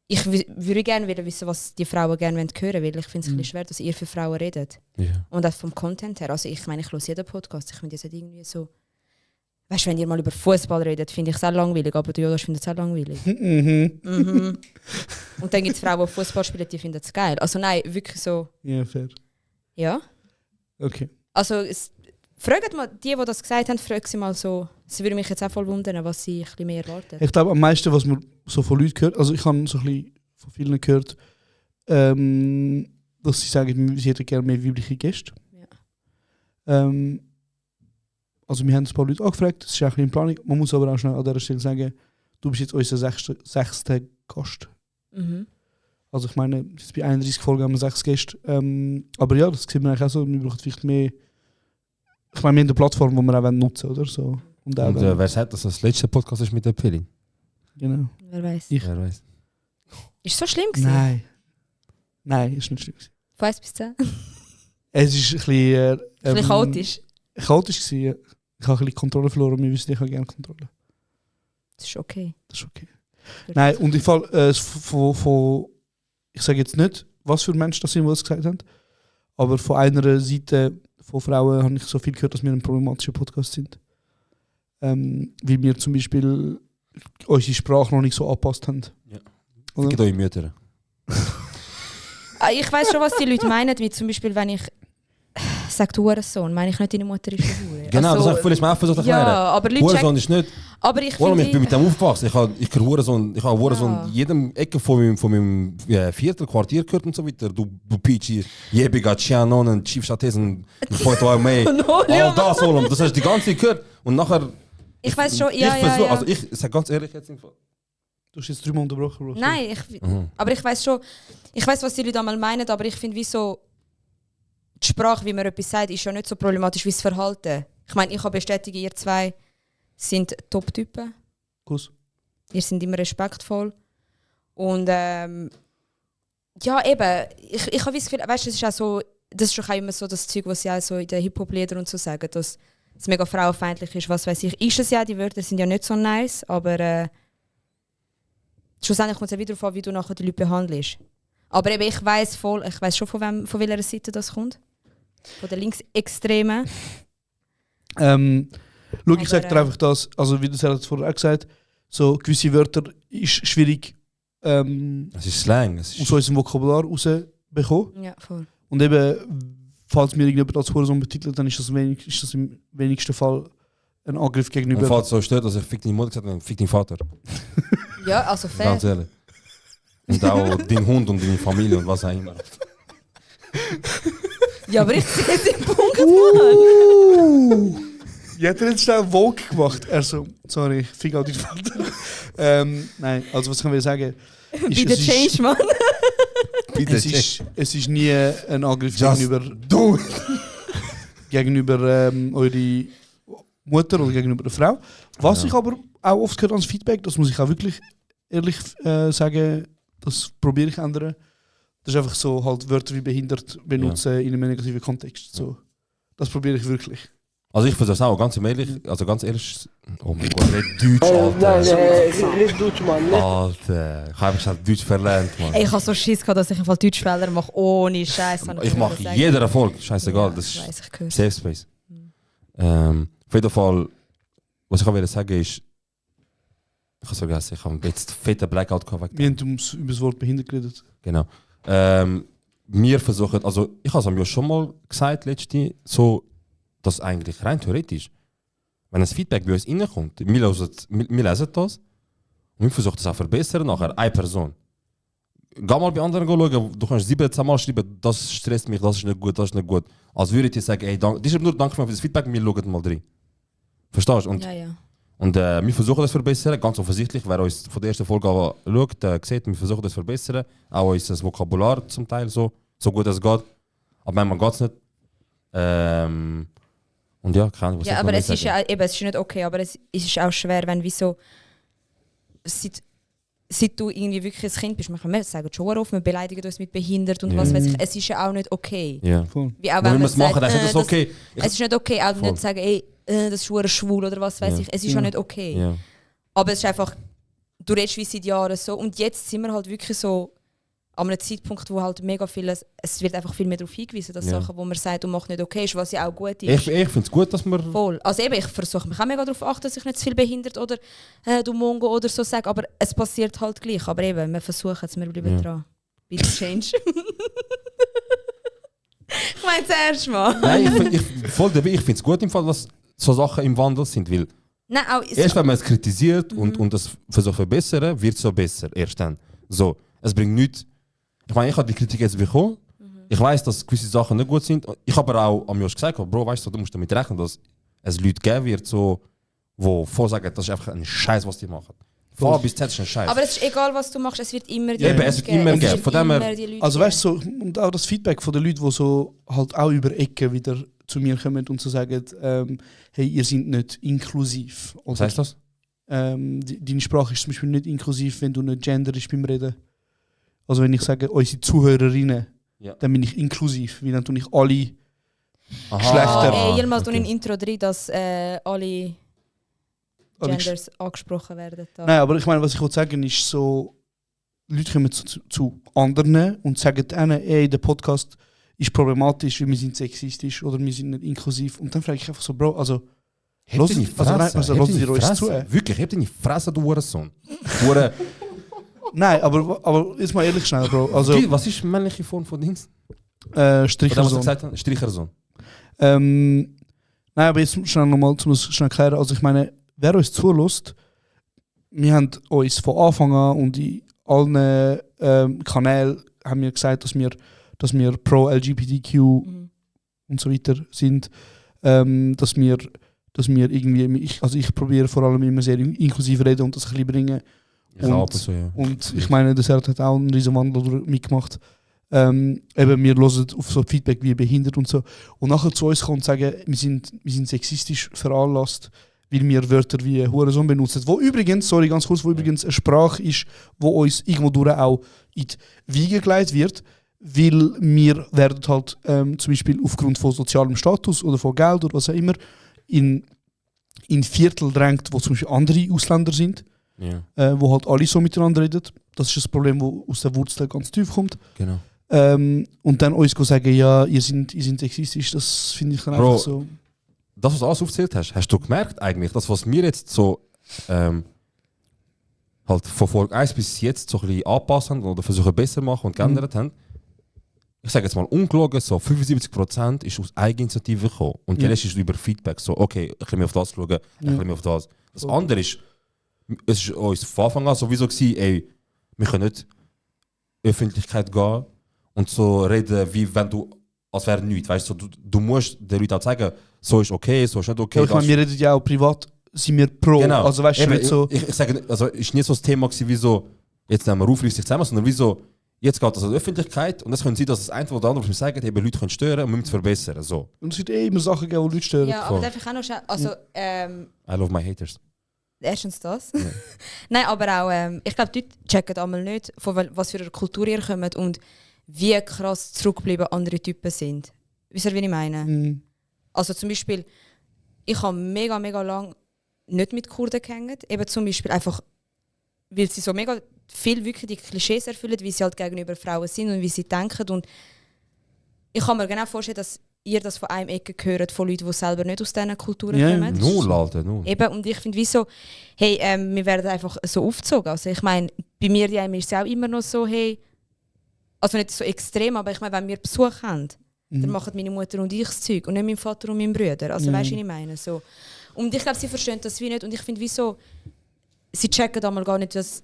Ich würde gerne wissen, was die Frauen gerne hören wollen, weil ich finde es ein bisschen schwer, dass ihr für Frauen redet. Ja. Und auch vom Content her. Also ich meine, ich höre jeden Podcast. Ich finde jetzt nicht irgendwie so... Weißt du, wenn ihr mal über Fußball redet, finde ich es auch langweilig, aber du Jonas findet es auch langweilig. Mhm. Und dann gibt es Frauen, die Fußball spielen, die finden es geil. Also nein, wirklich so... Ja, fair. Ja. Okay. Also fragt mal, die das gesagt haben, fragt sie mal so. Sie würde mich jetzt auch voll wundern, was sie ein bisschen mehr erwarten. Ich glaube, am meisten, was man so von Leuten gehört, also ich habe so ein bisschen von vielen gehört, dass sie sagen, sie hätten gerne mehr weibliche Gäste. Ja. Also wir haben ein paar Leute angefragt, das ist auch ein bisschen in Planung. Man muss aber auch schnell an dieser Stelle sagen, du bist jetzt unser sechster Gast. Mhm. Also ich meine, jetzt bei 31 Folgen haben wir 6 Gäste. Aber ja, das sieht man eigentlich auch so, wir brauchen vielleicht mehr... Ich meine, wir haben eine Plattform, die wir auch nutzen wollen, oder so. Und wer sagt, dass das letzte Podcast ist mit der Pilling? Genau. Wer weiß. Wer weiß. Ist es so schlimm gewesen? Nein. Nein, ist nicht schlimm gewesen. Von 1 bis 10? Es ist ein bisschen... Ein bisschen chaotisch. Chaotisch gewesen, ja. Ich habe ein bisschen Kontrolle verloren, wir wissen, ich habe gerne Kontrolle. Das ist okay. Das ist okay. Nein, und im Fall ich sage jetzt nicht, was für Menschen das sind, die das gesagt haben, aber von einer Seite von Frauen habe ich so viel gehört, dass wir ein problematischer Podcast sind. Weil wir zum Beispiel unsere Sprache noch nicht so angepasst haben. Ja. Fickt eure Mütter. Ich weiss schon, was die Leute meinen, wie zum Beispiel, wenn ich sage, du Hurensohn, meine ich nicht, deine Mutter ist eine Hure. Genau, also, das habe ich vorhin auch versucht zu erklären. Ja, aber Leute Hurensohn ist nicht... Aber ich ich bin mit dem aufgewachsen. Ich habe Hurensohn Ja. in jedem Ecke von meinem Viertel, Quartier gehört und so weiter. Du Pichi, Jebiga, Chianon, Chief Chatesen, Foto May, all das, all. Das hast du die ganze Zeit gehört. Und nachher... Ich weiß schon, ja. Also ich sage ganz ehrlich jetzt im Fall. Du hast jetzt 3 Mal unterbrochen, Bro. Nein, aber ich weiß schon, ich weiß, was die Leute einmal meinen, aber ich finde, wieso die Sprache, wie man etwas sagt, ist ja nicht so problematisch wie das Verhalten. Ich meine, ich kann bestätigen, ihr zwei sind Top-Typen. Kuss. Ihr seid immer respektvoll. Und ja, eben, ich habe das Gefühl, weißt du, das ist auch so, das ist auch immer so das Zeug, was sie auch so in den Hip-Hop-Liedern und so sagen, dass es mega frauenfeindlich ist, was weiß ich. Ist es ja, die Wörter sind ja nicht so nice, aber schlussendlich kommt es ja wieder darauf an, wie du nachher die Leute behandelst. Aber eben, ich weiss schon, von welcher Seite das kommt. Von der Linksextremen. Schau, ich sage dir einfach das, also wie du es vorher auch gesagt hast, so gewisse Wörter ist schwierig es ist Slang. aus unserem Vokabular rausbekommen. Ja, voll. Und eben, falls mir irgendjemand als Hurensohn betitelt, dann ist das im wenigsten Fall ein Angriff gegenüber... Und falls es so stört, dass ich fick deine Mutter gesagt habe, dann fick deinen Vater. Ja, also fair. Ganz ehrlich. Und auch deinen Hund und deine Familie und was auch immer. Ja, aber ich sehe es im Punkt, Mann. Ja, hat er jetzt schnell Vogue gemacht? Also, sorry, ich fick auch deinen Vater. Nein, also was können wir sagen? Wie der Change, Mann. Es ist nie ein Angriff gegenüber eure Mutter oder gegenüber der Frau. Was ich aber auch oft gehört als Feedback, das muss ich auch wirklich ehrlich sagen, das probiere ich zu ändern. Das ist einfach so, halt Wörter wie behindert benutzen in einem negativen Kontext. So. Das probiere ich wirklich. Also ich versuche es auch, ganz ehrlich, oh mein Gott, nicht Deutsch, Alter. Nein, nicht Deutsch, Mann. Alter, ich habe schon Deutsch verlernt, Mann. Ey, ich habe so Schiss gehabt, dass ich einfach Deutschfehler mache, ohne Scheiß. Ich mache jeden Erfolg, scheißegal, das ist Safe Space. Auf jeden Fall, was ich auch sagen ist, ich habe es vergessen, ich habe jetzt fetten Blackout gehabt. Wir haben über das Wort behindert geredet. Genau. Wir versuchen, also ich habe es ja schon mal gesagt, letzte, so, dass eigentlich rein theoretisch, wenn ein Feedback bei uns reinkommt, wir lesen das und wir versuchen das auch zu verbessern, nachher eine Person. Geh mal bei anderen schauen, du kannst 17 Mal schreiben, das stresst mich, das ist nicht gut, das ist nicht gut. Als würde ich dir sagen, ey, das ist nur danke für das Feedback, wir schauen mal rein. Verstehst du? Und wir versuchen das zu verbessern, ganz offensichtlich, wer uns von der ersten Folge schaut, sieht, wir versuchen das zu verbessern, auch unser Vokabular zum Teil so gut es geht, aber manchmal geht es nicht. Und ja, keine Ahnung, was ja, aber es ist ja eben, es ist nicht okay, aber es ist auch schwer, wenn seit seit du irgendwie wirklich ein Kind bist, wir sagen schon oft, wir beleidigen uns mit behindert und was weiß ich, es ist ja auch nicht okay. Ja. Wie auch wenn wir man es machen, dann ist das okay. Es ist nicht okay, auch nicht zu sagen, ey, das ist schwul oder was weiß ich, es ist ja nicht okay. Ja. Aber es ist einfach, du redest wie seit Jahren so und jetzt sind wir halt wirklich so an einem Zeitpunkt, wo halt mega vieles, es wird einfach viel mehr darauf hingewiesen, dass Sachen, wo man sagt, und macht nicht okay ist, was ja auch gut ist. Ich finde es gut, dass man... Voll. Also eben, ich versuche mich auch mega darauf achten, dass ich nicht zu viel behindert oder du Mongo oder so sage, aber es passiert halt gleich. Aber eben, wir versuchen es, wir bleiben dran. Bitte change. Ich meine es erst mal. Nein, ich finde es gut im Fall, dass so Sachen im Wandel sind, weil nein, auch erst wenn man es kritisiert und das versucht zu verbessern, wird es so besser. Erst dann. So, es bringt nichts. Ich meine, ich habe die Kritik jetzt bekommen. Ich weiß, dass gewisse Sachen nicht gut sind. Ich habe aber auch am Josh gesagt, Bro, weißt du, du musst damit rechnen, dass es Leute geben wird, so, die vorsagen, das ist einfach ein Scheiß, was die machen. Von A bis Z ist ein Scheiß. Aber es ist egal, was du machst, es wird immer die Leute geben. Von dem also weißt du, so, und auch das Feedback von den Leuten, die so halt auch über Ecken wieder zu mir kommen und so sagen, hey, ihr seid nicht inklusiv. Oder, was heißt das? Deine Sprache ist zum Beispiel nicht inklusiv, wenn du nicht genderisch beim Reden. Also wenn ich sage, unsere Zuhörerinnen, dann bin ich inklusiv, weil dann tue ich alle Geschlechter. Jemals in Intro drin, dass alle Genders angesprochen werden. Da. Nein, aber ich meine, was ich wollte sagen ist so, Leute kommen zu anderen und sagen ihnen, ey, der Podcast ist problematisch, weil wir sind sexistisch oder wir sind nicht inklusiv. Und dann frage ich einfach so, Bro, also Hört ihr euch zu? Wirklich, habt ihr nicht Fresse, du Hurensohn? Nein, aber jetzt mal ehrlich schnell, Bro. Also, was ist die männliche Form von Dings? Strichersohn. Strichersohn. Nein, aber jetzt schnell nochmal, um es schnell erklären. Also ich meine, wer uns zulässt, wir haben uns von Anfang an und in allen Kanälen haben wir gesagt, dass wir pro LGBTQ und so weiter sind. Dass wir irgendwie, ich probiere vor allem immer sehr inklusiv reden und das ein bisschen bringen. Und ich meine, der Serhat hat auch einen riesen Wandel mitgemacht. Eben, wir hören auf so Feedback wie behindert und so. Und nachher zu uns kommen und sagen, wir sind sexistisch veranlasst, weil wir Wörter wie Hurensohn benutzen. Wo übrigens eine Sprache ist, wo uns irgendwo durch auch in die Wiege gelegt wird, weil wir werden halt zum Beispiel aufgrund von sozialem Status oder von Geld oder was auch immer in Viertel drängt, wo zum Beispiel andere Ausländer sind. Ja. Wo halt alle so miteinander reden. Das ist das Problem, das aus der Wurzel ganz tief kommt. Genau. Und dann uns sagen, ja, ihr seid sexistisch, das finde ich dann einfach so. Das, was du alles aufgezählt hast du gemerkt eigentlich, das, was wir jetzt so halt von Folge 1 bis jetzt so ein bisschen anpassen oder versuchen besser machen und geändert haben, ich sage jetzt mal ungelogen, so 75% ist aus Eigeninitiative gekommen. Und der Rest ist über Feedback. So, okay, ich kann mir auf das schauen, ich kann mir auf das. Das andere ist, es ist uns von Anfang an sowieso gewesen, ey, wir können nicht in die Öffentlichkeit gehen und so reden, wie wenn du, als wäre nichts. Weißt du musst den Leuten auch sagen, so ist okay, so ist nicht okay. Ja, ich meine, wir reden ja auch privat, sind wir pro. Genau. Also weißt du, nicht so. Ich sage, also ist nicht so das Thema gewesen, wie so, jetzt nehmen wir auf, sich zusammen, sondern wie so, jetzt geht das an die Öffentlichkeit und das können sie, dass das eine oder andere sagen, eben Leute können stören und müssen es verbessern. So. Und es wird immer Sachen geben, die Leute stören. Ja, aber darf ich auch noch schnell, also I love my haters. Erstens das. Ja. Nein, aber auch, ich glaube, die Leute checken einmal nicht, von was für einer Kultur ihr kommt und wie krass zurückgeblieben andere Typen sind. Wisst ihr, wie ich meine? Also zum Beispiel, ich habe mega lang nicht mit Kurden gehängt. Eben zum Beispiel einfach, weil sie so mega viel wirklich die Klischees erfüllen, wie sie halt gegenüber Frauen sind und wie sie denken. Und ich kann mir genau vorstellen, dass ihr das von einem Ecke hört, von Leuten, die selber nicht aus diesen Kulturen kommen. Null, Alter, null. Eben, und ich finde, wieso, hey, wir werden einfach so aufgezogen. Also ich meine, bei mir ist es auch immer noch so, hey, also nicht so extrem, aber ich meine, wenn wir Besuch haben, dann machen meine Mutter und ich das Zeug und nicht mein Vater und mein Bruder. Also weißt du, was ich meine? So. Und ich glaube, sie verstehen das wie nicht. Und ich finde, wieso, sie checken da mal gar nicht, dass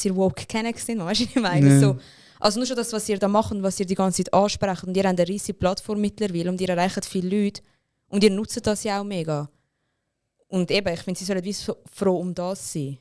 ihr woke genug sind. Weißt du, was ich meine? So. Also nur schon das, was ihr da macht und was ihr die ganze Zeit ansprecht. Und ihr habt eine riesige Plattform mittlerweile und ihr erreicht viele Leute. Und ihr nutzt das ja auch mega. Und eben, ich finde, sie sollen wie so froh um das sein.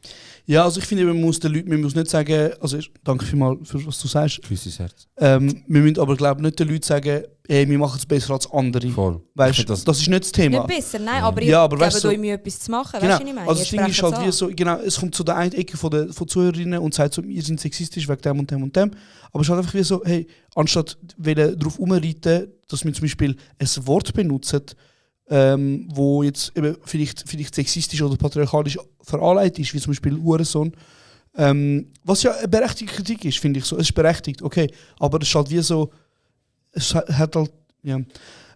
Ja, also ich finde, man muss den Leuten, man muss nicht sagen, also danke vielmals für was du sagst. Grüßes Herz. Wir müssen aber, glaube ich, nicht den Leuten sagen, hey, wir machen es besser als andere. Voll. Weißt, das ist nicht das Thema. Nicht besser, nein, aber ja, ihr gebt euch Mühe, etwas zu machen. Genau. Weißt du, was ich meine? Also das Ding ist halt wie so, genau, es kommt zu der einen Ecke von Zuhörerinnen und sagt so, ihr seid sexistisch wegen dem und dem und dem. Aber es ist halt einfach wie so, hey, anstatt darauf rumreiten, dass wir zum Beispiel ein Wort benutzen, wo jetzt eben vielleicht sexistisch oder patriarchalisch veranlagt ist, wie zum Beispiel Hurensohn. Was ja eine berechtigte Kritik ist, finde ich so. Es ist berechtigt, okay. Aber es ist halt wie so, es hat halt, ja.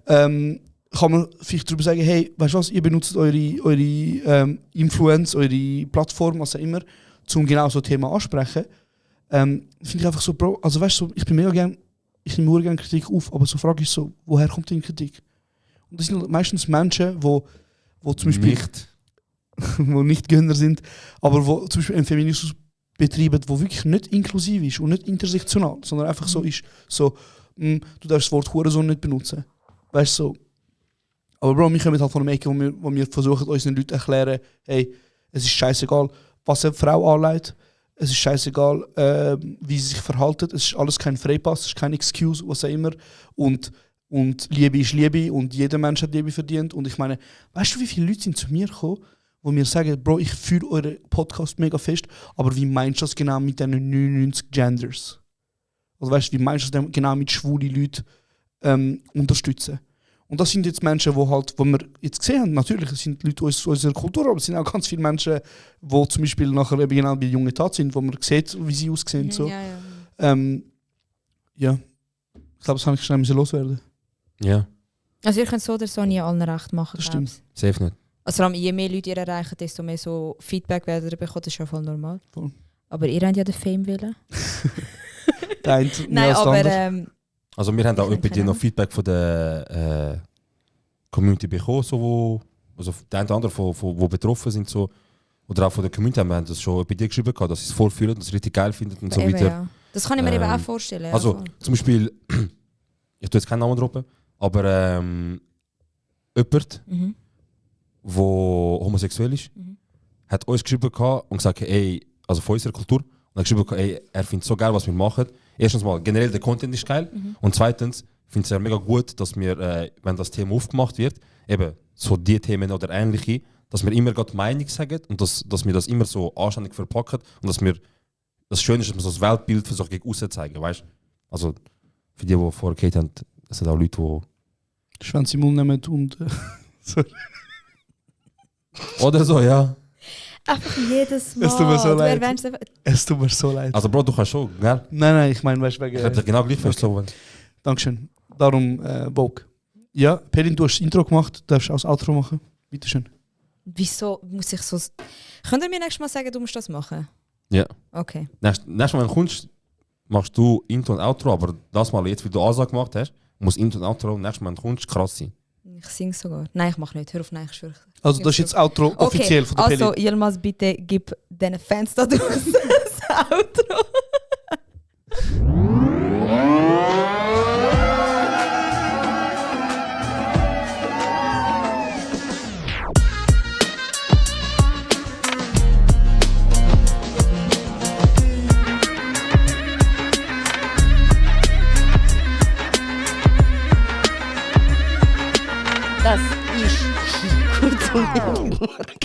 Kann man vielleicht darüber sagen, hey, weißt du was, ihr benutzt eure Influence, eure Plattform, was auch immer, um genau so ein Thema ansprechen. Finde ich einfach so, Bro, also weißt du, ich nehme gerne Kritik auf, aber so Frage ist so, woher kommt die Kritik? Und das sind meistens Menschen, wo zum Beispiel wo nicht Gönner sind, aber wo zum Beispiel einen Feminismus betreiben, der wirklich nicht inklusiv ist und nicht intersektional, sondern einfach so ist, so, du darfst das Wort Hurensohn nicht benutzen. Weißt du, so. Aber Bro, wir kommen halt von einem Ecke, wo wir versuchen, unseren Leuten zu erklären, hey, es ist scheißegal, was eine Frau anlegt, es ist scheißegal, wie sie sich verhalten, es ist alles kein Freipass, es ist kein Excuse, was auch immer. Und Liebe ist Liebe und jeder Mensch hat Liebe verdient. Und ich meine, weißt du, wie viele Leute sind zu mir gekommen, wo mir sagen, Bro, ich fühle euren Podcast mega fest, aber wie meinst du das genau mit den 99 Genders? Also weißt du, wie meinst du das genau mit schwulen Leuten unterstützen? Und das sind jetzt Menschen, wo wir jetzt gesehen haben, natürlich, es sind Leute aus unserer Kultur, aber es sind auch ganz viele Menschen, die zum Beispiel nachher eben genau bei Junge Tat sind, wo man sieht, wie sie aussehen. So. Ja. Ich glaube, das kann ich schnell loswerden. Ja. Also ihr könnt so oder so nie allen recht machen. Das stimmt. Safe nicht. Also je mehr Leute ihr erreichen, desto mehr so Feedback werden ihr bekommen, das ist ja voll normal. Voll. Aber ihr habt ja den Fame willen. Nein, aber also wir haben auch bei dir noch Feedback von der Community bekommen, so also der eine oder andere, wo betroffen sind, so, oder auch von der Community haben das schon bei dir geschrieben, dass sie es voll fühlen und es richtig geil finden und so eben, weiter. Ja. Das kann ich mir eben auch vorstellen. Also ja. zum Beispiel, ich tue jetzt keinen Namen droppen, aber jemand, der homosexuell ist, hat uns geschrieben und gesagt, ey, also von unserer Kultur, und hat geschrieben, ey, er findet es so geil, was wir machen. Erstens mal, generell der Content ist geil. Und zweitens finde ich es mega gut, dass wir, wenn das Thema aufgemacht wird, eben so die Themen oder ähnliche, dass wir immer gerade Meinung sagen und dass wir das immer so anständig verpacken und dass wir, das Schöne ist, dass wir so das Weltbild versuchen gegen außen zu zeigen, weißt? Also für die vorher gehört haben, es sind auch Leute, die Schwänze im Mund nehmen und oder so, ja. Einfach jedes Mal. Es tut mir so leid. Es tut mir so leid. Also Bro, du kannst schon, gell? Nein, ich meine, weißt du, wegen... Ich hab dich genau gleich verstanden. Dankeschön. Darum, Vogue. Ja, Pelin, du hast das Intro gemacht, darfst du auch das Outro machen. Bitteschön. Wieso muss ich so... Könnt ihr mir nächstes Mal sagen, du musst das machen? Ja. Okay. Nächstes Mal, wenn du kommst, machst du Intro und Outro, aber das Mal jetzt, wie du Ansage gemacht hast, muss Intro und Outro nächstes Mal, wenn du kommst, krass sein. Ich singe sogar. Nein, ich mache nicht. Hör auf, nein, ich schwöre. Also das ist jetzt Outro offiziell von der Pelin. Also, Yilmaz, bitte gib deinen Fans da draußen das Outro. Das ist kurz und wenig morgen.